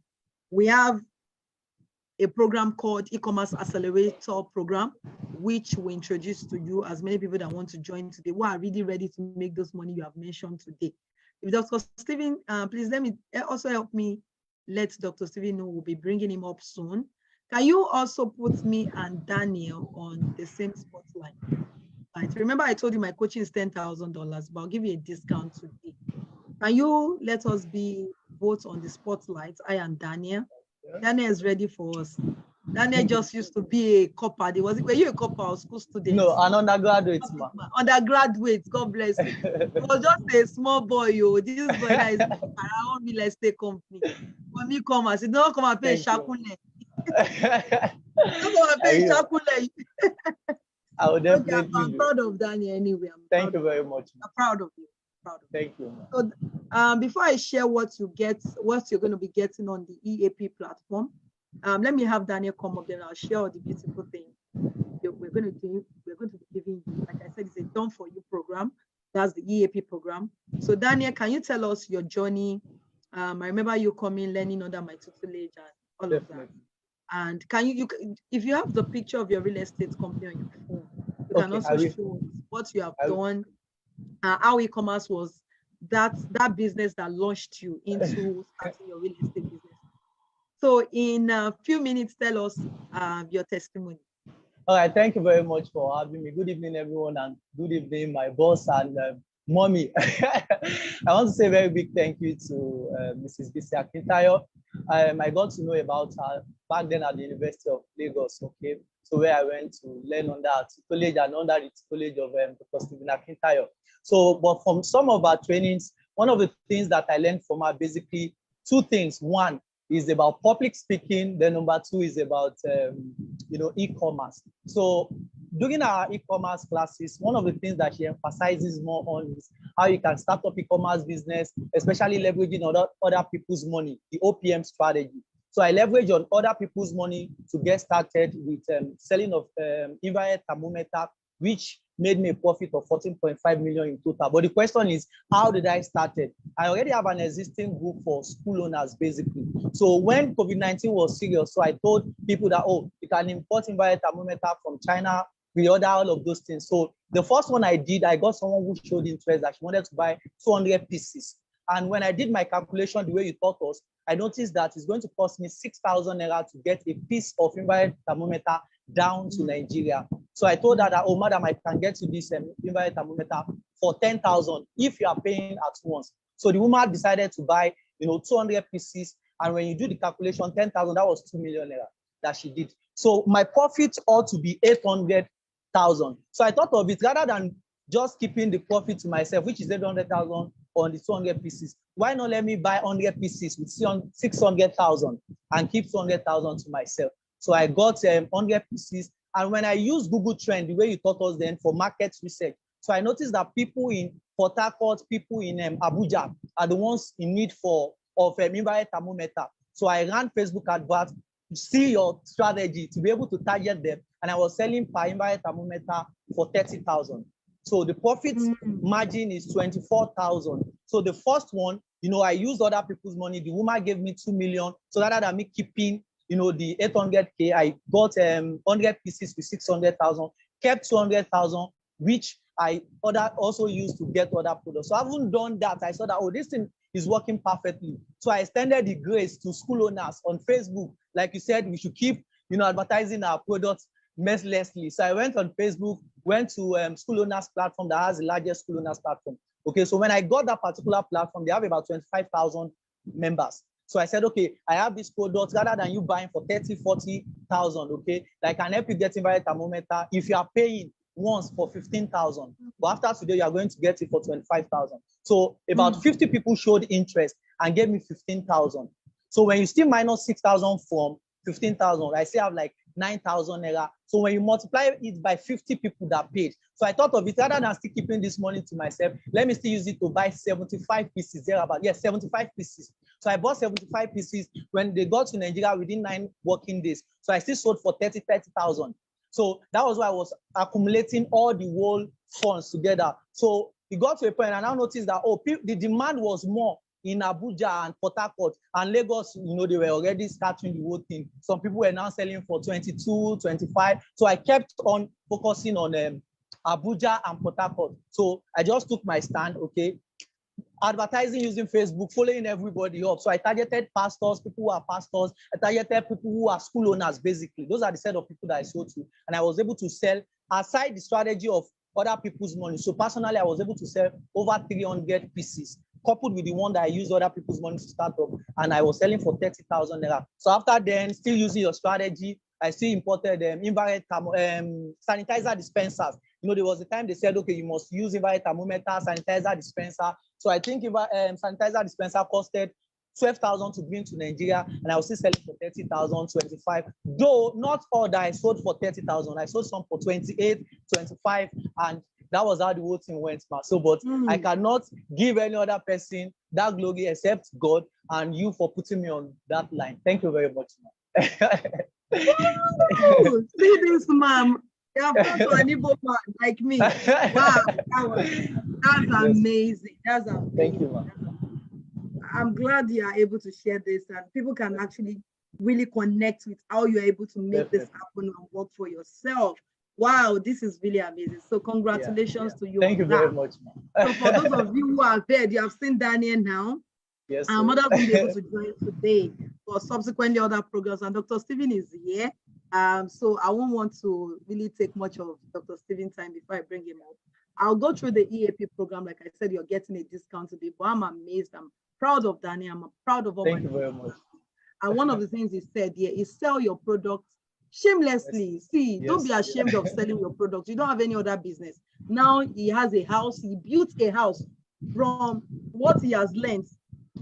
we have a program called E-commerce Accelerator Program, which we introduce to you as many people that want to join today who are really ready to make those money you have mentioned today. If Dr. Stephen, please let me also help me let Dr. Stephen know we'll be bringing him up soon. Can you also put me and Daniel on the same spotlight? Right. Remember, I told you my coaching is $10,000, but I'll give you a discount today. Can you let us be both on the spotlight, I and Daniel? Yeah. Daniel is ready for us. Daniel just used to be a copper. Were you a copper or school student? No, an undergraduate. Undergraduate, God bless you. He was just a small boy, yo. This boy that is around me, let's stay company. For me, commerce, it don't come and pay Shakule. Don't come and pay Shakule. I would definitely. Okay, I'm proud of Daniel anyway. Thank you very much. I'm proud of you. Thank you. So, before I share what you're going to be getting on the EAP platform, let me have Daniel come up, then I'll share all the beautiful things we're going to be giving you. Like I said, it's a done for you program. That's the EAP program. So Daniel, can you tell us your journey? I remember you coming, learning under my tutelage and all of that. Definitely. And if you have the picture of your real estate company on your phone, you can Okay, I also will. show us what you have I will. done, how e-commerce was that business that launched you into starting your real estate business. So in a few minutes, tell us your testimony. All right, thank you very much for having me. Good evening, everyone, and good evening, my boss and mommy. I want to say a very big thank you to Mrs. Bisi Akintayo. I got to know about her back then at the University of Lagos, okay? So where I went to learn under her college and under the college of Dr. Stephen Akintayo. So, but from some of our trainings, one of the things that I learned from her, basically two things. One is about public speaking. Then number two is about, e-commerce. So during our e-commerce classes, one of the things that she emphasizes more on is how you can start up e-commerce business, especially leveraging other people's money, the OPM strategy. So I leverage on other people's money to get started with selling of infrared thermometer, which made me a profit of 14.5 million in total. But the question is, how did I start it? I already have an existing group for school owners, basically. So when COVID-19 was serious, so I told people that, oh, you can import infrared thermometer from China, we order all of those things. So the first one I did, I got someone who showed interest that she wanted to buy 200 pieces. And when I did my calculation the way you taught us, I noticed that it's going to cost me 6,000 naira to get a piece of infrared thermometer down to Nigeria. So I told her that, oh, madam, I can get you this infrared thermometer for 10,000 if you are paying at once. So the woman decided to buy, 200 pieces. And when you do the calculation, 10,000, that was 2 million naira that she did. So my profit ought to be 800,000. So I thought of it, rather than just keeping the profit to myself, which is 800,000 on the 200 pieces. Why not let me buy 100 pieces with 600,000 and keep 200,000 to myself? So I got 100 pieces. And when I use Google Trend, the way you taught us then for market research, so I noticed that people in Port Harcourt, people in Abuja are the ones in need of infrared thermometer. So I ran Facebook adverts, see your strategy to be able to target them. And I was selling per infrared thermometer for 30,000. So the profit margin is 24,000. So the first one, I used other people's money. The woman gave me 2 million. So rather than me keeping, the 800K, I got 100 pieces with 600,000, kept 200,000, which I also used to get other products. So I haven't done that. I saw that, oh, this thing is working perfectly. So I extended the grace to school owners on Facebook. Like you said, we should keep, advertising our products mercilessly. So I went on Facebook, went to school owners platform that has the largest school owners platform. Okay, so when I got that particular platform, they have about 25,000 members. So I said, okay, I have this product, rather than you buying for 30, 40,000, okay, I can help you get infrared thermometer if you are paying once for 15,000. But after today, you are going to get it for 25,000. So about 50 people showed interest and gave me 15,000. So when you still minus 6,000 from 15,000, I still have like 9,000 naira. So when you multiply it by 50 people that paid, so I thought of it, rather than still keeping this money to myself, let me still use it to buy 75 pieces thereabout. Yes, 75 pieces. So I bought 75 pieces. When they got to Nigeria within 9 working days, so I still sold for 30,000. So that was why I was accumulating all the whole funds together. So it got to a point, and I noticed that, the demand was more in Abuja and Port Harcourt and Lagos. They were already starting the whole thing. Some people were now selling for 22, 25. So I kept on focusing on Abuja and Port Harcourt. So I just took my stand, okay, advertising using Facebook, following everybody up. So I targeted pastors, people who are pastors. I targeted people who are school owners, basically. Those are the set of people that I sold to. And I was able to sell, aside the strategy of other people's money. So personally, I was able to sell over 300 pieces, coupled with the one that I used other people's money to start up. And I was selling for 30,000 naira. So after then, still using your strategy, I still imported infrared sanitizer dispensers. There was a time they said, okay, you must use infrared thermometer, sanitizer dispenser. So I think sanitizer dispenser costed 12,000 to bring to Nigeria, and I was still selling for 30,000, 25. Though not all that I sold for 30,000, I sold some for 28, 25, and that was how the whole thing went, ma. So, but I cannot give any other person that glory except God and you for putting me on that line. Thank you very much, ma. Woo! See this, ma'am. You're to an Igbo man like me. Wow, That's Yes. amazing. That's amazing. Thank you, ma'am. I'm glad you are able to share this and people can actually really connect with how you're able to make this Definitely. happen and work for yourself. Wow, this is really amazing. So congratulations to you Thank you on very that. much, ma'am. So for those of you who are there, you have seen Daniel now. Yes, Our sir. mothers won't be able to join today for subsequently other programs, and Dr. Stephen is here. So I won't want to really take much of Dr. Stephen's time before I bring him up. I'll go through the EAP program. Like I said, you're getting a discount today, but I'm amazed. I'm proud of Daniel. I'm proud of all Thank my you very much. and one of the things he said here is sell your products shamelessly. Yes. See, don't be Yes. ashamed of selling your products. You don't have any other business. Now he has a house. He built a house from what he has learned.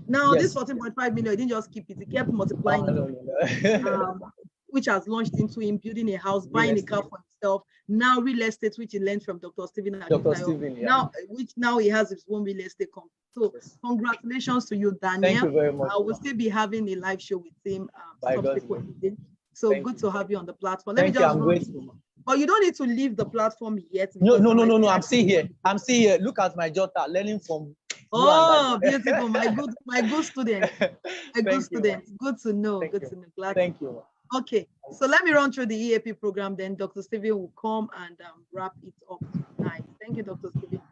Now this Yes. 14.5 million, he didn't just keep it. He kept multiplying Oh, it, no. which has launched into him building a house, Real buying a estate. car for himself. Now real estate, which he learned from Dr. Stephen Dr. Akintayo. Stephen, yeah. Now, which now he has his own real estate company. So Yes. congratulations to you, Thank Daniel. you very much. I will still be having a live show with him By God's grace. subsequently. So Thank good you. to have you on the platform. Let Thank me you. just I'm run. grateful. But you don't need to leave the platform yet. No, because no. I'm still here. I'm still here. Look at my daughter learning from you Oh, and Daniel. beautiful. My good student. My good Thank you, student. Good to know. Thank Good you. to know. Glad. Thank you. Okay, so let me run through the EAP program, then Dr. Stephen will come and wrap it up tonight. Thank you, Dr. Stephen,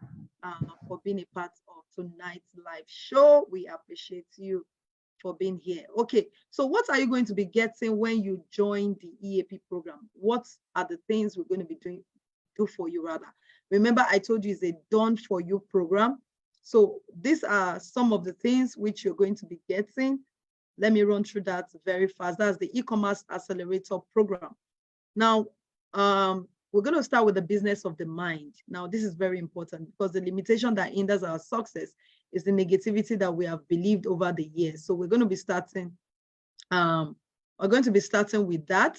for being a part of tonight's live show. We appreciate you for being here. Okay, so what are you going to be getting when you join the EAP program? What are the things we're going to be do for you rather? Remember, I told you it's a done for you program. So these are some of the things which you're going to be getting. Let me run through that very fast. That's the e-commerce accelerator program. Now, we're going to start with the business of the mind. Now, this is very important because the limitation that hinders our success is the negativity that we have believed over the years. So we're going to be starting. With that,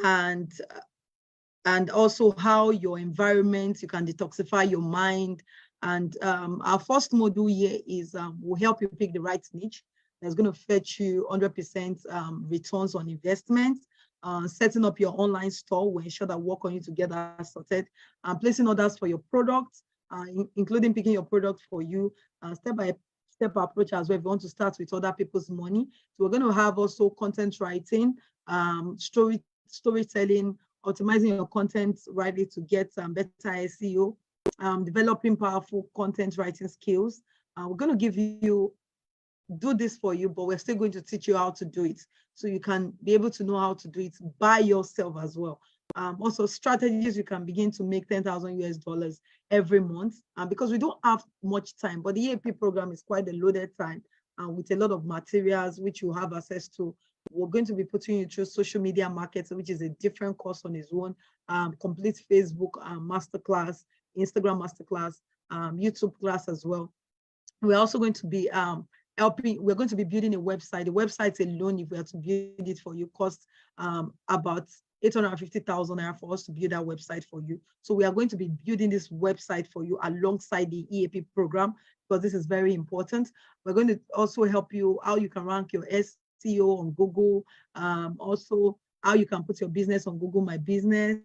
and also how your environment, you can detoxify your mind. And our first module here is will help you pick the right niche that's going to fetch you 100% returns on investment. Setting up your online store will ensure that work on you to get that sorted. Placing orders for your products, including picking your product for you, step-by-step approach as well if you want to start with other people's money. So we're going to have also content writing, storytelling, optimizing your content rightly to get better SEO, developing powerful content writing skills. We're going to give you do this for you, but we're still going to teach you how to do it so you can be able to know how to do it by yourself as well. Also strategies you can begin to make 10,000 US dollars every month, because we don't have much time, but the EAP program is quite a loaded time with a lot of materials which you have access to. We're going to be putting you through social media marketing, which is a different course on its own, complete Facebook masterclass, Instagram masterclass, YouTube class as well. We're also going to be we're going to be building a website. The website alone, if we have to build it for you, costs about 850,000 naira for us to build that website for you. So we are going to be building this website for you alongside the EAP program, because this is very important. We're going to also help you how you can rank your SEO on Google, also how you can put your business on Google My Business.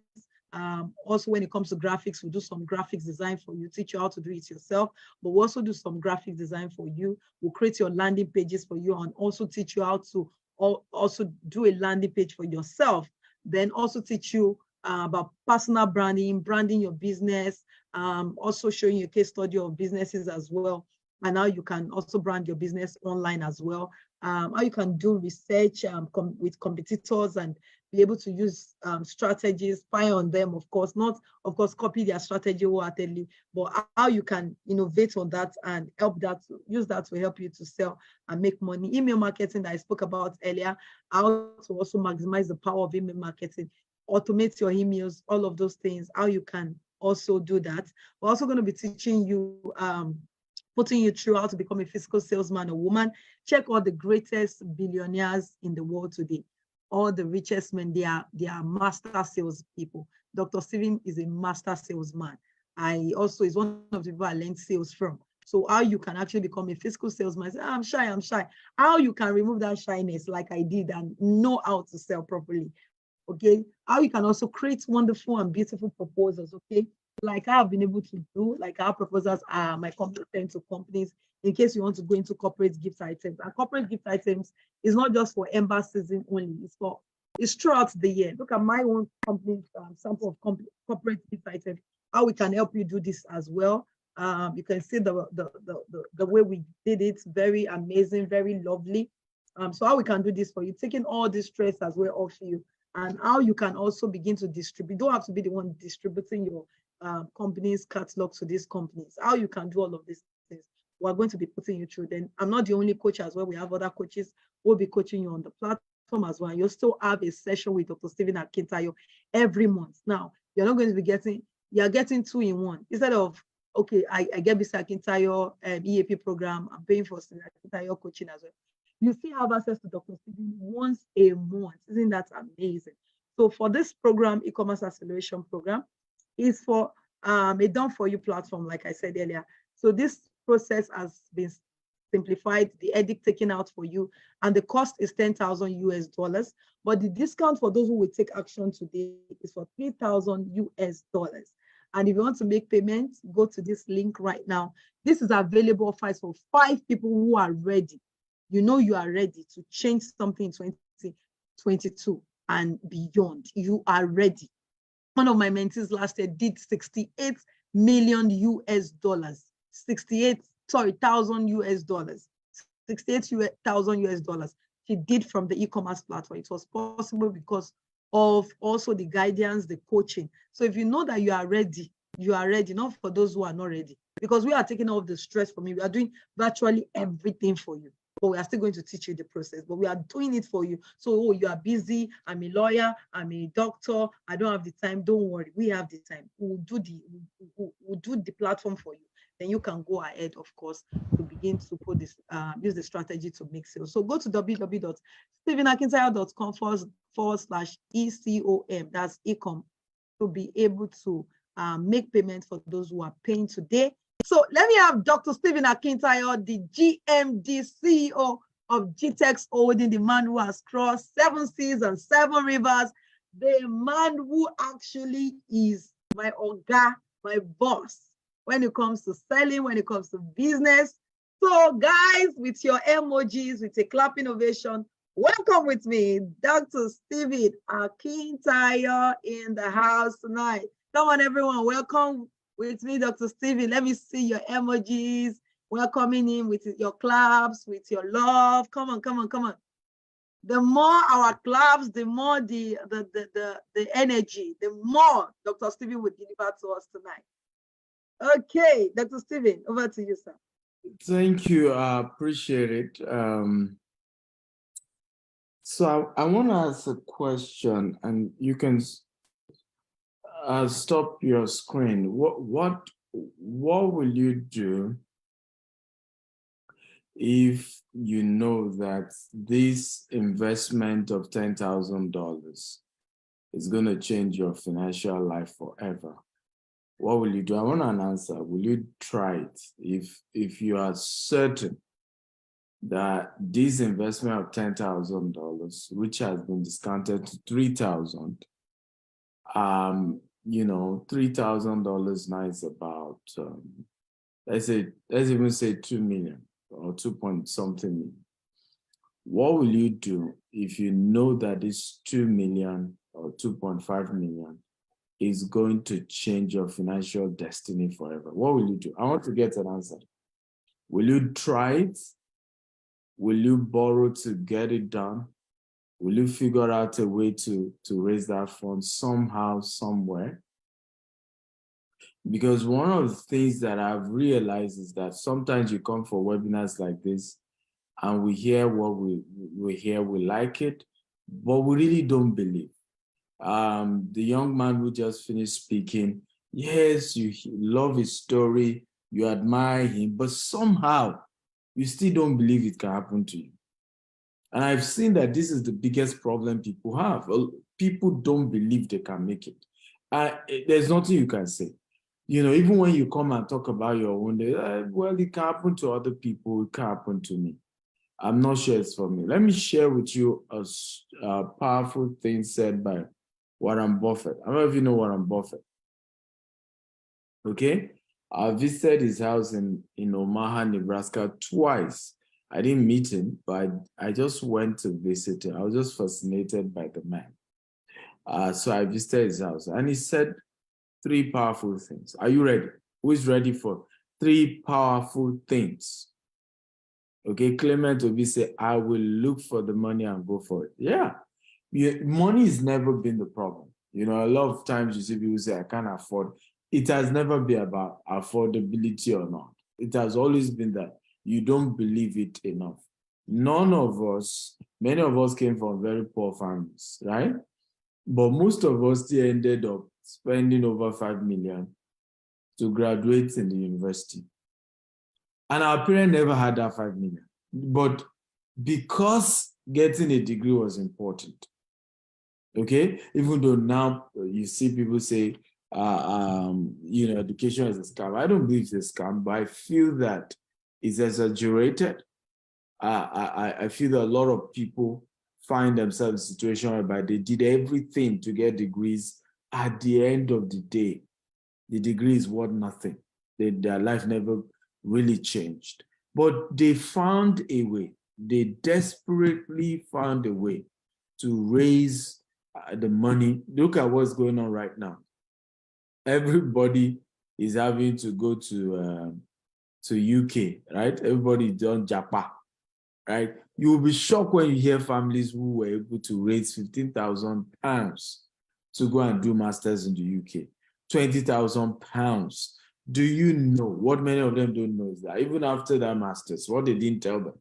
Also, when it comes to graphics, we'll do some graphics design for you, teach you how to do it yourself, but we'll also do some graphics design for you. We'll create your landing pages for you and also teach you how to also do a landing page for yourself. Then also teach you about personal branding your business, also showing you a case study of businesses as well, and how you can also brand your business online as well. How you can do research with competitors and be able to use strategies, spy on them, of course, not, of course, copy their strategy wholeheartedly, but how you can innovate on that and use that to help you to sell and make money. Email marketing that I spoke about earlier, how to also maximize the power of email marketing, automate your emails, all of those things, how you can also do that. We're also going to be teaching you, putting you through how to become a physical salesman or woman. Check all the greatest billionaires in the world today. All the richest men, they are master sales people. Dr. Stephen is a master salesman. I also is one of the people I learned sales from. So how you can actually become a physical salesman, say, I'm shy. How you can remove that shyness like I did and know how to sell properly. Okay. How you can also create wonderful and beautiful proposals. Okay. like I have been able to do, like our proposals are my company send to companies in case you want to go into corporate gift items. And corporate gift items is not just for ember season only, it's throughout the year. Look at my own company sample of corporate gift items, how we can help you do this as well. You can see the way we did it, very amazing, very lovely. So how we can do this for you, taking all this stress as well off you, and how you can also begin to distribute. You don't have to be the one distributing your companies catalog to these companies. How you can do all of these things, we're going to be putting you through. Then I'm not the only coach as well. We have other coaches who will be coaching you on the platform as well. You'll still have a session with Dr. Stephen Akintayo every month. Now, you're not going to be you're getting 2 in 1. Instead of, okay, I get Mr. Akintayo EAP program, I'm paying for Stephen Akintayo coaching as well. You still have access to Dr. Stephen once a month. Isn't that amazing? So for this program, e-commerce acceleration program, is for a done for you platform, like I said earlier. So this process has been simplified, the edit taken out for you, and the cost is $10,000 US. But the discount for those who will take action today is for $3,000 US. And if you want to make payments, go to this link right now. This is available for 5 people who are ready. You know you are ready to change something in 2022 and beyond. You are ready. One of my mentees last year did 68 million US. 68,000 US. 68,000 US. She did from the e-commerce platform. It was possible because of also the guidance, the coaching. So if you know that you are ready, not for those who are not ready, because we are taking off the stress from you. We are doing virtually everything for you. But we are still going to teach you the process, but we are doing it for you. So, you are busy, I'm a lawyer, I'm a doctor, I don't have the time. Don't worry, we have the time. We'll do the platform for you. Then you can go ahead, of course, to begin to put this, use the strategy to make sales. So go to www.stephenakintayo.com/ECOM, that's ecom, to be able to make payment for those who are paying today. So let me have Dr. Stephen Akintayo, the GMD CEO of GTEX Holding, the man who has crossed 7 seas and 7 rivers, the man who actually is my Oga, my boss, when it comes to selling, when it comes to business. So guys, with your emojis, with a clapping ovation, welcome with me, Dr. Stephen Akintayo in the house tonight. Come on, everyone, welcome with me, Dr. Stephen. Let me see your emojis, welcoming him with your claps, with your love. Come on, come on, come on. The more our claps, the more the energy, the more Dr. Stephen will deliver to us tonight. Okay, Dr. Stephen, over to you, sir. Thank you. I appreciate it. So I want to ask a question, and you can stop your screen. What will you do if you know that this investment of $10,000 is going to change your financial life forever? What will you do? I want an answer. Will you try it? If you are certain that this investment of $10,000, which has been discounted to $3,000, $3,000 now is about let's even say 2 million or 2 point something million. What will you do if you know that this 2 million or 2.5 million is going to change your financial destiny forever? What will you do? I want to get an answer. Will you try it? Will you borrow to get it done? Will you figure out a way to raise that fund somehow, somewhere? Because one of the things that I've realized is that sometimes you come for webinars like this and we hear what we hear, we like it, but we really don't believe. The young man who just finished speaking, yes, you love his story, you admire him, but somehow you still don't believe it can happen to you. And I've seen that this is the biggest problem people have. People don't believe they can make it. There's nothing you can say. Even when you come and talk about your own, well, it can happen to other people, it can happen to me. I'm not sure it's for me. Let me share with you a powerful thing said by Warren Buffett. I don't know if you know Warren Buffett. Okay. I visited his house in Omaha, Nebraska twice. I didn't meet him, but I just went to visit him. I was just fascinated by the man. So I visited his house and he said three powerful things. Are you ready? Who is ready for three powerful things? Okay, Clement Obi say, I will look for the money and go for it. Yeah, money has never been the problem. You know, a lot of times you see people say, I can't afford. It has never been about affordability or not. It has always been that you don't believe it enough. None of us, many of us came from very poor families, right? But most of us still ended up spending over 5 million to graduate in the university. And our parents never had that 5 million. But because getting a degree was important, okay, even though now you see people say, you know, education is a scam. I don't believe it's a scam, but I feel that it's exaggerated. I feel that a lot of people find themselves in a situation whereby they did everything to get degrees. At the end of the day, the degree is worth nothing. Their life never really changed. But they found a way. They desperately found a way to raise the money. Look at what's going on right now. Everybody is having to go to UK, right? Everybody done Japan, right? You will be shocked when you hear families who were able to raise £15,000 to go and do masters in the UK. £20,000. Do you know what many of them don't know is that even after that masters, what they didn't tell them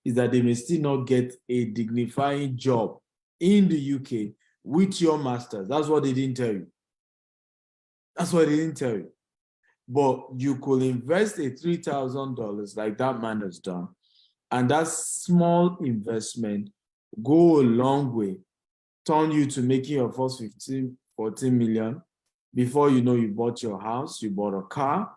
is that they may still not get a dignifying job in the UK with your masters. That's what they didn't tell you. That's what they didn't tell you. But you could invest a $3,000 like that man has done, and that small investment go a long way, turn you to making your first 15, 14 million. Before you know, you bought your house, you bought a car,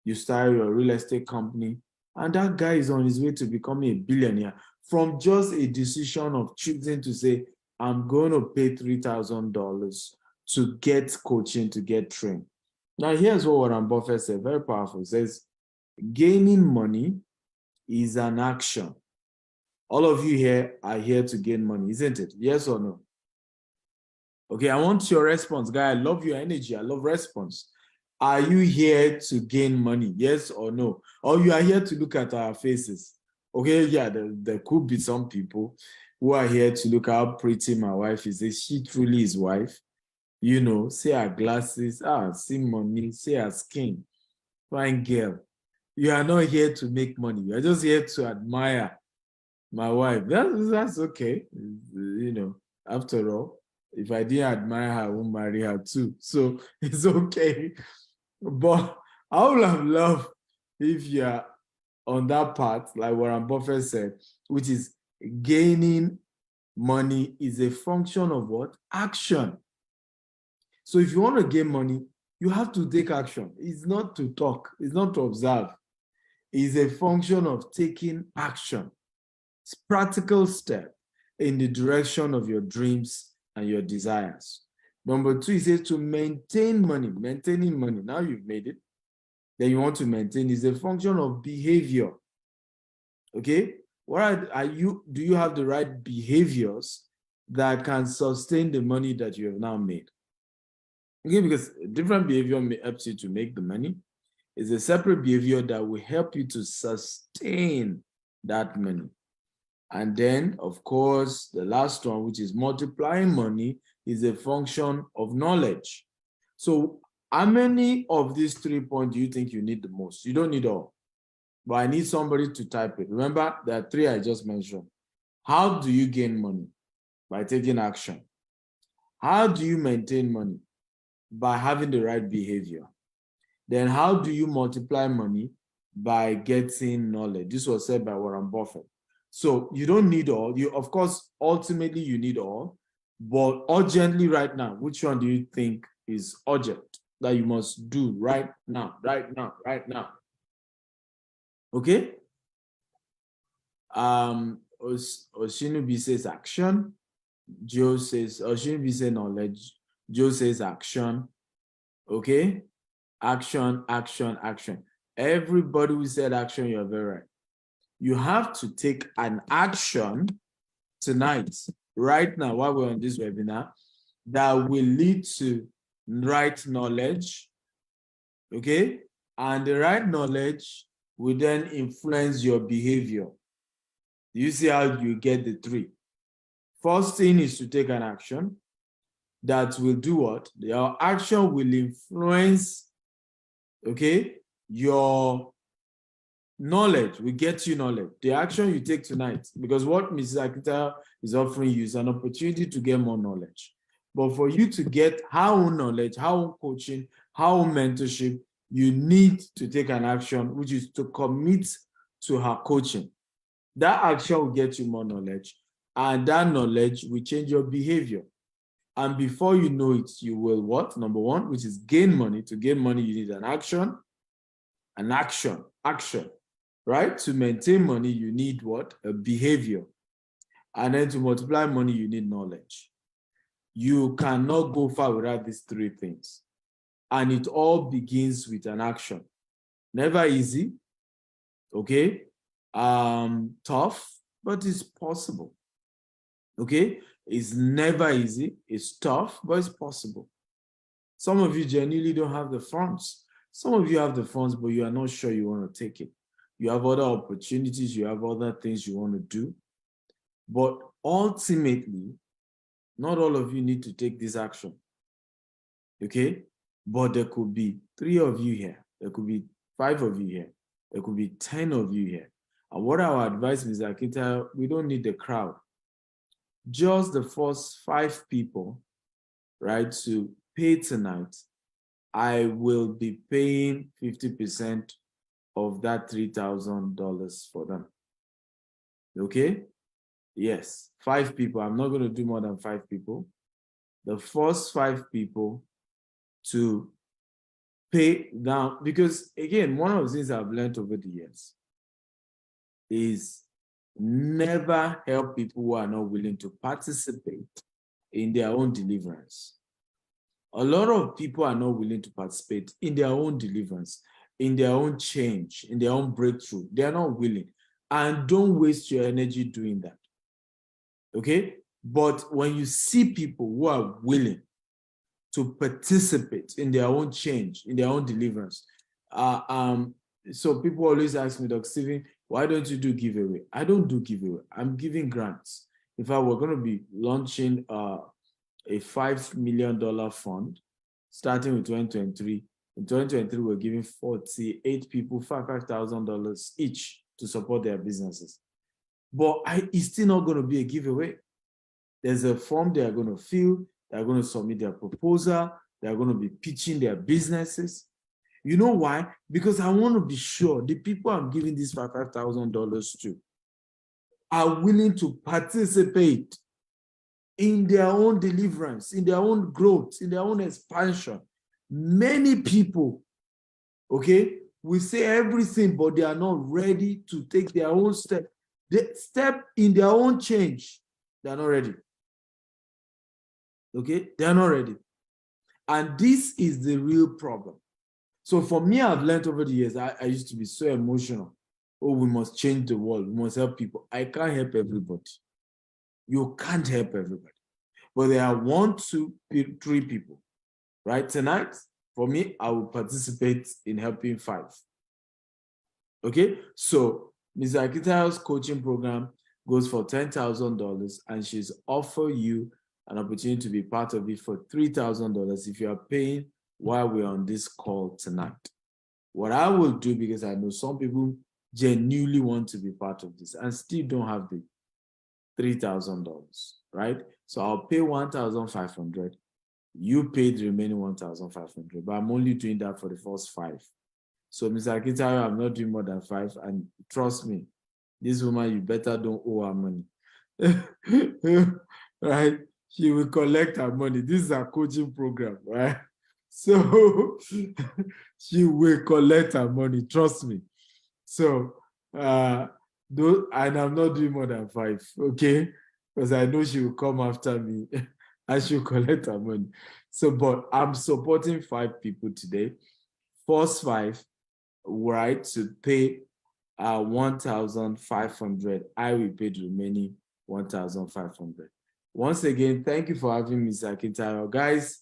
you started your real estate company, and that guy is on his way to becoming a billionaire from just a decision of choosing to say, I'm going to pay $3,000 to get coaching, to get trained. Now, here's what Warren Buffett said, very powerful. He says, gaining money is an action. All of you here are here to gain money, isn't it? Yes or no? Okay, I want your response, guy. I love your energy. I love response. Are you here to gain money? Yes or no? Or you are here to look at our faces? Okay, yeah, there could be some people who are here to look at how pretty my wife is. Is she truly his wife? You know, see her glasses, see money, see her skin. Fine girl. You are not here to make money. You are just here to admire my wife. That's okay. You know, after all, if I didn't admire her, I won't marry her too. So it's okay. But I would have loved if you're on that path, like Warren Buffett said, which is gaining money is a function of what? Action. So if you want to gain money, you have to take action. It's not to talk. It's not to observe. It's a function of taking action. It's a practical step in the direction of your dreams and your desires. Number two, it says to maintain money. Maintaining money. Now you've made it. Then you want to maintain is a function of behavior. Okay? What are you? Do you have the right behaviors that can sustain the money that you have now made? Okay, because different behavior helps you to make the money. It's a separate behavior that will help you to sustain that money. And then, of course, the last one, which is multiplying money, is a function of knowledge. So how many of these 3 points do you think you need the most? You don't need all, but I need somebody to type it. Remember, there are 3 I just mentioned. How do you gain money? By taking action. How do you maintain money? By having the right behavior. Then how do you multiply money? By getting knowledge. This was said by Warren Buffett. So you don't need all. You, of course, ultimately you need all, but urgently right now, which one do you think is urgent that you must do right now, right now, right now? Okay? Oshinubi says action. Joe says, Oshinubi says knowledge. Joe says action. Okay? Action, action, action. Everybody who said action, you're very right. You have to take an action tonight, right now, while we're on this webinar, that will lead to right knowledge, okay? And the right knowledge will then influence your behavior. You see how you get the three. First thing is to take an action that will do what? Your action will influence, okay, your knowledge, will get you knowledge. The action you take tonight, because what Mrs. Akita is offering you is an opportunity to get more knowledge. But for you to get her own knowledge, her own coaching, her own mentorship, you need to take an action, which is to commit to her coaching. That action will get you more knowledge, and that knowledge will change your behavior. And before you know it, you will what? Number one, which is gain money. To gain money, you need an action, action, right? To maintain money, you need what? A behavior. And then to multiply money, you need knowledge. You cannot go far without these three things. And it all begins with an action. Never easy, okay? Tough, but it's possible, okay? It's never easy, it's tough, but it's possible. Some of you genuinely don't have the funds. Some of you have the funds, but you are not sure you want to take it. You have other opportunities, you have other things you want to do. But ultimately, not all of you need to take this action, okay? But there could be 3 of you here. There could be 5 of you here. There could be 10 of you here. And what I would advise Mr. Akita, we don't need the crowd. Just the first 5 people, right, to pay tonight, I will be paying 50% of that $3,000 for them. Okay? Yes, 5 people. I'm not going to do more than 5 people. The first 5 people to pay down, because again, one of the things I've learned over the years is never help people who are not willing to participate in their own deliverance. A lot of people are not willing to participate in their own deliverance, in their own change, in their own breakthrough. They are not willing. And don't waste your energy doing that. Okay? But when you see people who are willing to participate in their own change, in their own deliverance, so people always ask me, Dr. Stephen, why don't you do giveaway? I don't do giveaway. I'm giving grants. In fact, we're going to be launching a $5 million fund starting with 2023. In 2023, we're giving 48 people $5,000 each to support their businesses. But it's still not going to be a giveaway. There's a form they are going to fill. They're going to submit their proposal. They're going to be pitching their businesses. You know why? Because I want to be sure the people I'm giving this $5,000 to are willing to participate in their own deliverance, in their own growth, in their own expansion. Many people, okay, will say everything, but they are not ready to take their own step. They step in their own change. They are not ready. Okay, they are not ready. And this is the real problem. So for me, I've learned over the years, I used to be so emotional. Oh, we must change the world. We must help people. I can't help everybody. You can't help everybody. But there are 1, 2, 3 people, right? Tonight, for me, I will participate in helping 5. Okay? So Ms. Akita's coaching program goes for $10,000, and she's offered you an opportunity to be part of it for $3,000 if you are paying while we're on this call tonight. What I will do, because I know some people genuinely want to be part of this and still don't have the $3,000, right? So I'll pay $1,500. You pay the remaining $1,500, but I'm only doing that for the first 5. So Mr. Akitayo, I'm not doing more than 5, and trust me, this woman, you better don't owe her money. Right? She will collect her money. This is a coaching program, right? So she will collect her money, trust me. So, and I'm not doing more than 5, okay? Because I know she will come after me and she'll collect her money. So, but I'm supporting 5 people today. first 5, right, to pay 1,500. I will pay the remaining 1,500. Once again, thank you for having me, Akintayo. Guys,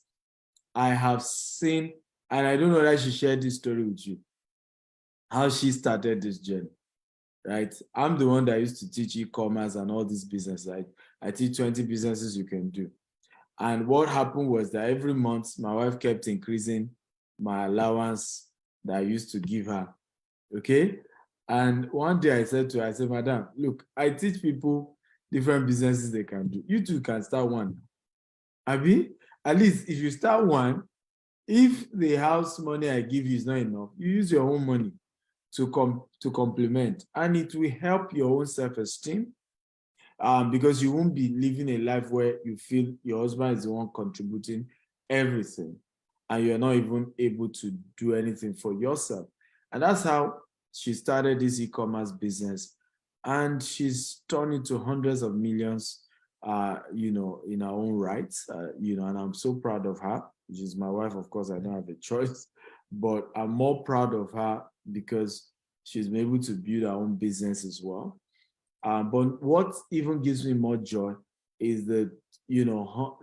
I have seen, and I don't know that she shared this story with you, how she started this journey, right? I'm the one that used to teach e-commerce and all this business. I teach 20 businesses you can do. And what happened was that every month, my wife kept increasing my allowance that I used to give her, okay? And one day I said to her, I said, Madam, look, I teach people different businesses they can do. You too can start one. Abi, at least if you start one, if the house money I give you is not enough, you use your own money to complement, and it will help your own self-esteem, because you won't be living a life where you feel your husband is the one contributing everything and you're not even able to do anything for yourself. And that's how she started this e-commerce business, and she's turned into hundreds of millions, in her own rights, and I'm so proud of her. She's my wife, of course. I don't have a choice, but I'm more proud of her because she's been able to build her own business as well. But what even gives me more joy is that,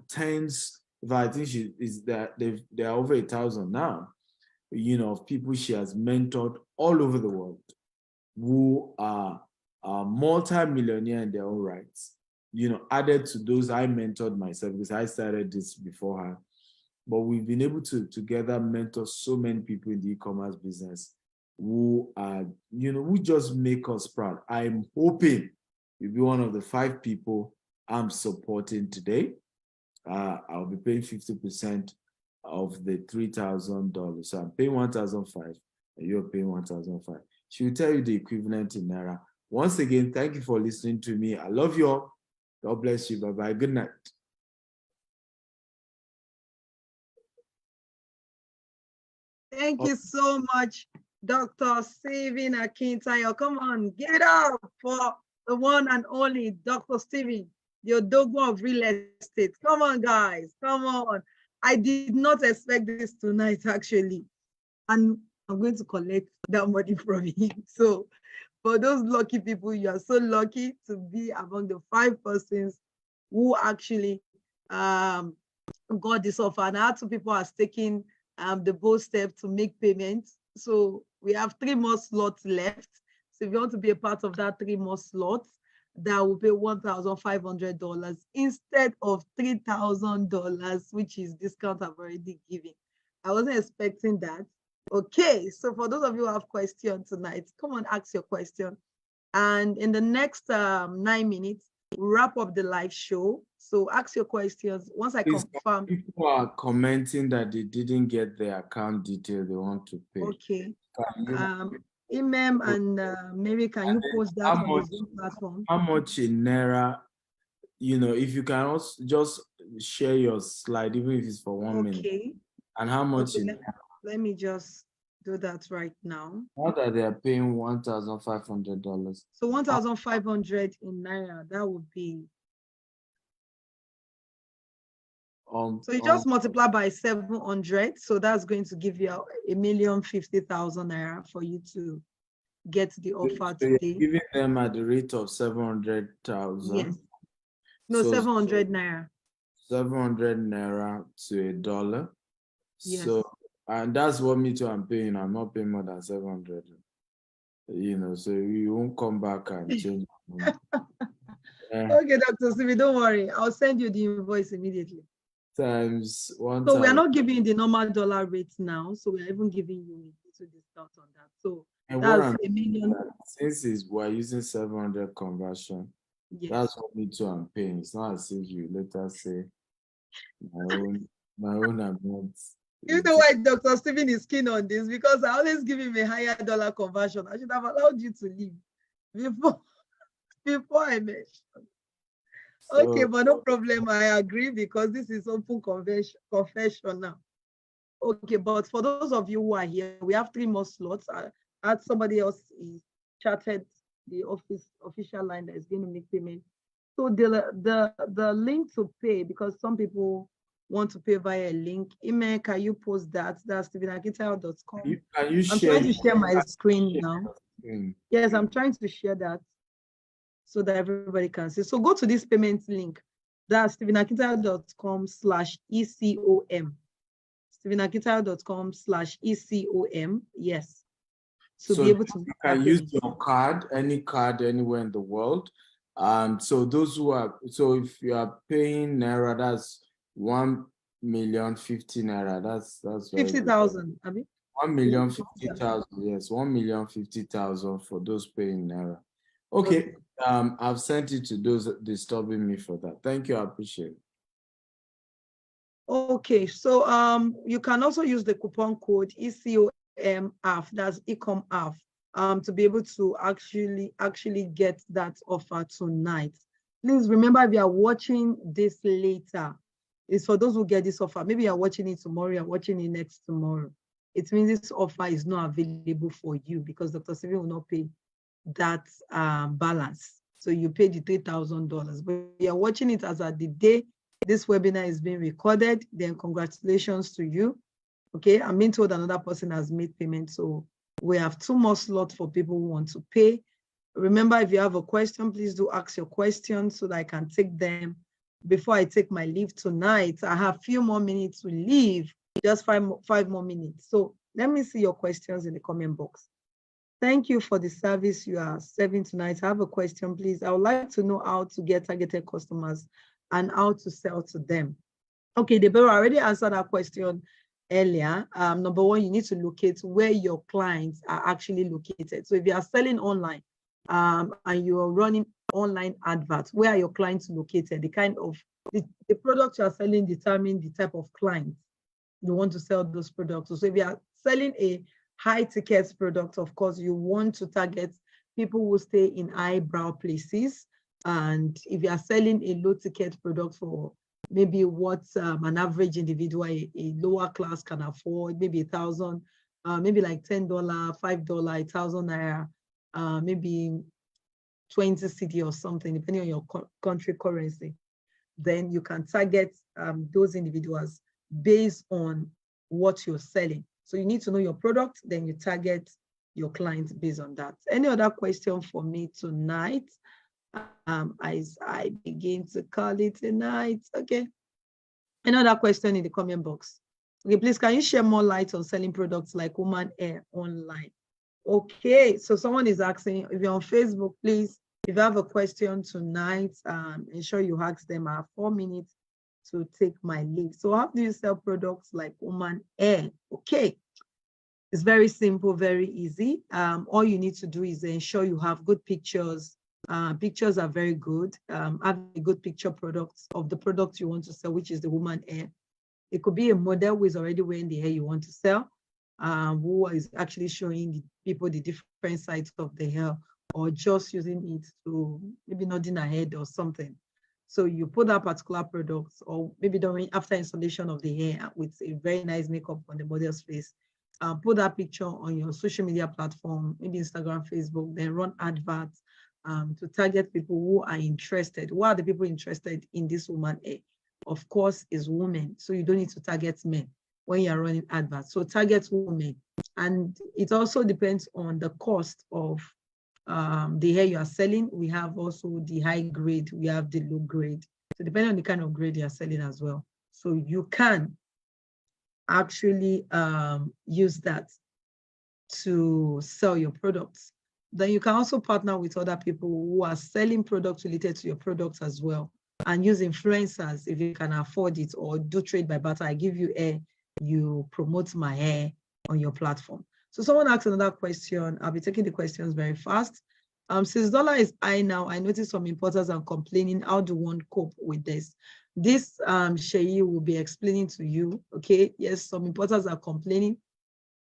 tens, if I think she is that there are over 1,000 now, of people she has mentored all over the world who are multi-millionaire in their own rights, added to those I mentored myself because I started this before her. But we've been able to together mentor so many people in the e-commerce business who are, who just make us proud. I'm hoping you'll be one of the 5 people I'm supporting today. I'll be paying 50% of the $3,000. So I'm paying 1,500 and you're paying 1,500. She will tell you the equivalent in Naira. Once again, thank you for listening to me. I love you all. God bless you. Bye-bye. Good night. Thank you so much, Dr. Stephen Akintayo. Come on, get up for the one and only Dr. Stephen, the Odogwu of real estate. Come on, guys. Come on. I did not expect this tonight, actually. And I'm going to collect that money from him. So for those lucky people, you are so lucky to be among the 5 persons who actually got this offer. And our 2 people are taking the bold step to make payments. So we have 3 more slots left. So if you want to be a part of that 3 more slots, that will pay $1,500 instead of $3,000, which is discount I've already given. I wasn't expecting that. Okay, so for those of you who have questions tonight, come on, ask your question. And in the next 9 minutes, we'll wrap up the live show. So ask your questions. Once I confirm. People are commenting that they didn't get their account detail they want to pay. Okay. Imam and Mary, can you post that on the Zoom platform? How much in Naira? If you can also just share your slide, even if it's for 1 minute. Okay. And how much in Naira? Let me just do that right now. Now that they are paying $1,500. So 1,500 in Naira, that would be. So you just multiply by 700. So that's going to give you 1,050,000 Naira for you to get the offer so today. You're giving them at the rate of 700,000. Yes. No, so 700 Naira. 700 Naira to $1. Yes. So, and that's what me too I'm paying. I'm not paying more than 700. So you won't come back and change. Okay, Dr. Stevie, don't worry. I'll send you the invoice immediately. Times 1. So we are not giving the normal dollar rate now. So we are even giving you a little discount on that. So that's $1 million. Since we're using 700 conversion, yes. That's what me too I'm paying. It's not as if you later say my own amount. You know why Dr. Stephen is keen on this? Because I always give him a higher dollar conversion. I should have allowed you to leave before I mentioned. So, okay, but no problem. I agree because this is open confession now. Okay, but for those of you who are here, we have 3 more slots. As somebody else is chatted the official line that is going to make payment. So the link to pay, because some people want to pay via a link. Email, can you post that? That's stephenakitayo.com. Can you I'm share trying to share my screen now. screen? Yes, I'm trying to share that so that everybody can see. So go to this payment link. That's stephenakitayo.com/ECOM. stephenakitayo.com/ECOM. Yes. So be able to you can use your card, any card anywhere in the world. So those who are, so if you are paying Naira, that's 1,050,000 Naira. That's 50,000. I mean, 1,050,000. Yes, 1,050,000 for those paying Naira. Okay. I've sent it to those disturbing me for that. Thank you. I appreciate it. Okay, so you can also use the coupon code ECOMAF, that's ECOMAF, to be able to actually get that offer tonight. Please remember, if you are watching this later, it's for those who get this offer. Maybe you're watching it tomorrow, you're watching it next tomorrow. It means this offer is not available for you because Dr. Steven will not pay that balance. So you paid the $3,000, but you're watching it as at the day this webinar is being recorded, then congratulations to you. Okay, I'm being told another person has made payment. So we have 2 more slots for people who want to pay. Remember, if you have a question, please do ask your questions so that I can take them before I take my leave tonight. I have a few more minutes to leave, just five more minutes. So let me see your questions in the comment box. Thank you for the service you are serving tonight. I have a question, please. I would like to know how to get targeted customers and how to sell to them. Okay, Deborah already answered that question earlier. Number one, you need to locate where your clients are actually located. So if you are selling online and you are running online adverts, where are your clients located? The kind of the product you are selling determine the type of clients you want to sell those products. So if you are selling a high ticket product, of course, you want to target people who stay in eyebrow places. And if you are selling a low ticket product for maybe what an average individual, a lower class can afford, maybe 1,000, maybe like $10, $5, 1,000 Naira, maybe 20 cedi or something, depending on your country currency, then you can target those individuals based on what you're selling. So you need to know your product, then you target your clients based on that. Any other question for me tonight? As I begin to call it tonight. Okay. Another question in the comment box. Okay, please, can you share more light on selling products like woman hair online? Okay, so someone is asking, if you're on Facebook, please, if you have a question tonight, ensure you ask them. I have 4 minutes to take my leave. So how do you sell products like woman hair? Okay, it's very simple, very easy. All you need to do is ensure you have good pictures. Pictures are very good. Have a good picture products of the product you want to sell, which is the woman hair. It could be a model who is already wearing the hair you want to sell, who is actually showing the people the different sides of the hair, or just using it to maybe nodding her head or something. So you put that particular product, or maybe during after installation of the hair with a very nice makeup on the model's face, put that picture on your social media platform, maybe Instagram, Facebook, then run adverts to target people who are interested. Who are the people interested in this woman hair? Of course, is women. So you don't need to target men when you're running adverts. So target women. And it also depends on the cost of the hair you are selling. We have also the high grade, we have the low grade. So depending on the kind of grade you are selling as well. So you can actually use that to sell your products. Then you can also partner with other people who are selling products related to your products as well, and use influencers if you can afford it, or do trade by barter. I give you hair, you promote my hair on your platform. So someone asked another question. I'll be taking the questions very fast. Since dollar is high now, I noticed some importers are complaining. How do one cope with this? This Sheyi will be explaining to you. Okay, yes, some importers are complaining,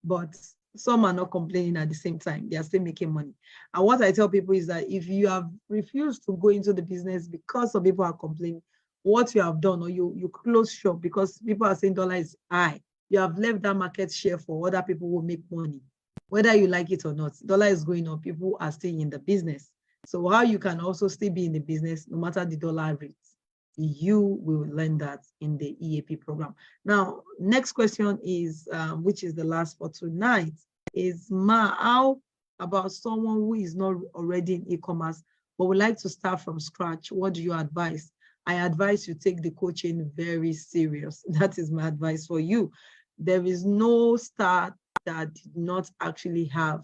but some are not complaining at the same time. They are still making money. And what I tell people is that if you have refused to go into the business because some people are complaining, what you have done, or you close shop because people are saying dollar is high, you have left that market share for other people who make money. Whether you like it or not, dollar is going up, people are staying in the business. So how you can also still be in the business no matter the dollar rates. you will learn that in the EAP program. Now, next question is, which is the last for tonight, is how about someone who is not already in e-commerce but would like to start from scratch? What do you advise? I advise you take the coaching very serious. That is my advice for you. There is no star that did not actually have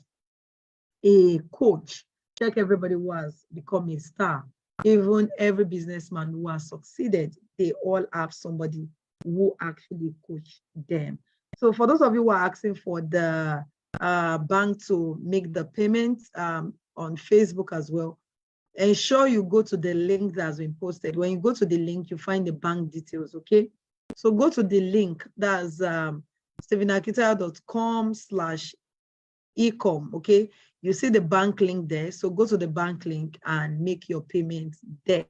a coach. Check everybody who has become a star. Even every businessman who has succeeded, they all have somebody who actually coached them. So for those of you who are asking for the bank to make the payments on Facebook as well, ensure you go to the link that has been posted. When you go to the link, you find the bank details, okay? So go to the link, that's stephenakitayo.com/ecom, okay? You see the bank link there. So go to the bank link and make your payment there.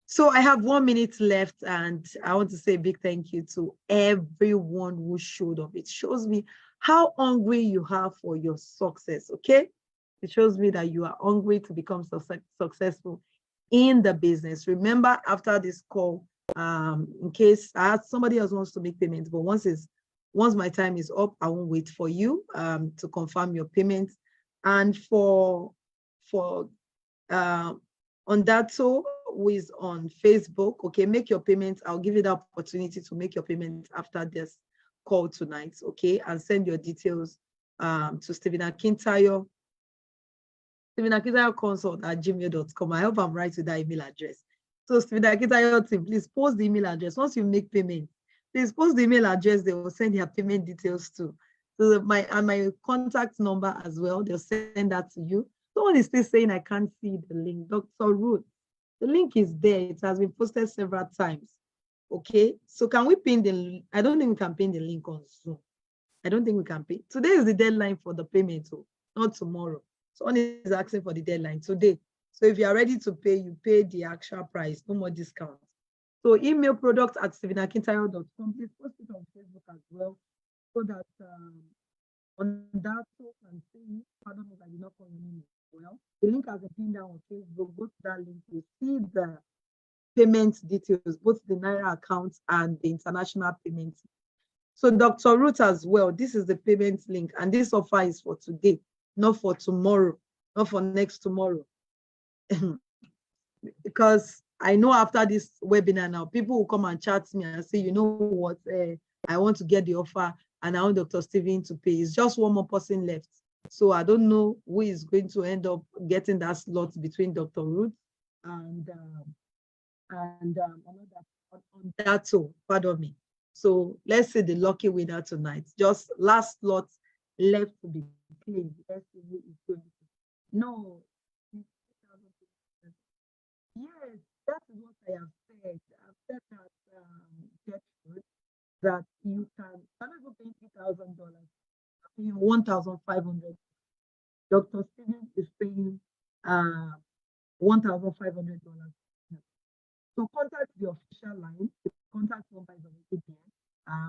So I have 1 minute left, and I want to say a big thank you to everyone who showed up. It shows me how hungry you have for your success, okay? It shows me that you are hungry to become successful in the business. Remember, after this call, in case somebody else wants to make payments, but once my time is up, I won't wait for you to confirm your payment. And for Ondato, who is on Facebook, okay, make your payments. I'll give you the opportunity to make your payments after this call tonight, okay, and send your details to Stephen Akintayo, stephenakintayo.consult@gmail.com. I hope I'm right with that email address. So Stephen Akintayo team, please post the email address. Once you make payment, please post the email address. They will send their payment details to. So my contact number as well, they'll send that to you. Someone is still saying I can't see the link. Dr. Ruth, the link is there. It has been posted several times. Okay, so can we pin the? I don't think we can pin the link on Zoom. I don't think we can pay. Today is the deadline for the payment, not tomorrow. Someone is asking for the deadline today. So if you are ready to pay, you pay the actual price, no more discount. So email product@stephenakintayo.com. Please post it on Facebook as well, so that on that can see. Pardon me, I did not call your name well. The link has been pinned down on Facebook. Go to that link to see the payment details, both the Naira account and the international payment. So Dr. Ruth as well, this is the payment link, and this offer is for today, not for tomorrow, not for next tomorrow. Because I know after this webinar now, people will come and chat me and say, you know what, I want to get the offer and I want Dr. Stephen to pay. It's just one more person left. So I don't know who is going to end up getting that slot between Dr. Ruth and Ondato, pardon me. So let's say the lucky winner tonight. Just last slot left to be claimed. Let's see who is going to. No. Yes, that is what I have said. I've said that you can even pay $3,000, paying $1,500. Dr. Stephen is paying $1,500. So contact the official line. The contact number is already there.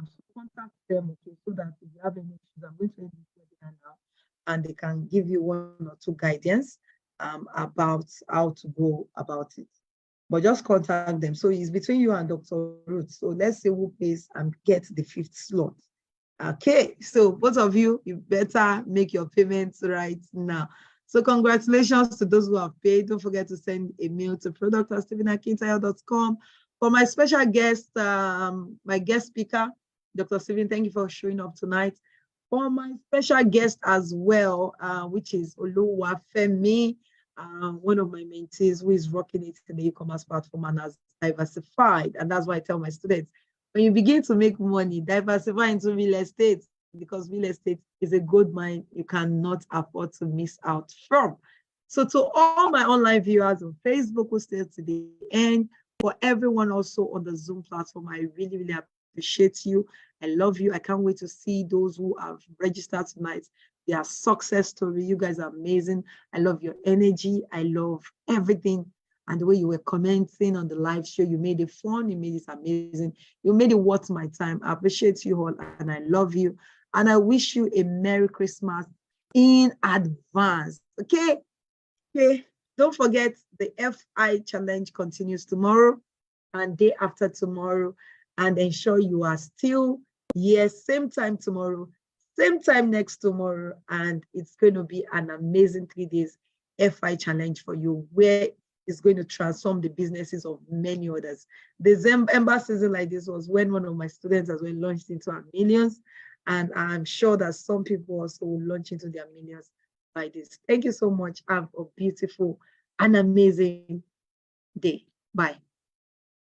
So contact them, okay, so that if you have any issues, I'm going to end this webinar now, and they can give you 1 or 2 guidance about how to go about it. But just contact them. So it's between you and Dr. Ruth. So let's see who pays and get the 5th slot. Okay, so both of you, you better make your payments right now. So congratulations to those who have paid. Don't forget to send a mail to product@stephenakintayo.com. For my special guest, my guest speaker, Dr. Stephen, thank you for showing up tonight. For my special guest as well, which is Oluwafemi, one of my mentees who is rocking it in the e-commerce platform and has diversified. And that's why I tell my students, when you begin to make money, diversify into real estate, because real estate is a gold mine you cannot afford to miss out from. So to all my online viewers on Facebook who stayed to the end, for everyone also on the Zoom platform, I really, really appreciate you. I love you. I can't wait to see those who have registered tonight. Their success story. You guys are amazing. I love your energy. I love everything. And the way you were commenting on the live show, you made it fun. You made it amazing. You made it worth my time. I appreciate you all and I love you. And I wish you a Merry Christmas in advance. Okay? Okay. Don't forget the FI challenge continues tomorrow. and day after tomorrow, and ensure you are still here, same time tomorrow, same time next tomorrow. And it's going to be an amazing 3 days FI challenge for you, where it's going to transform the businesses of many others. The Ember season like this was when one of my students as well launched into our millions. And I'm sure that some people also will launch into their millions by this. Thank you so much. Have a beautiful and amazing day. Bye.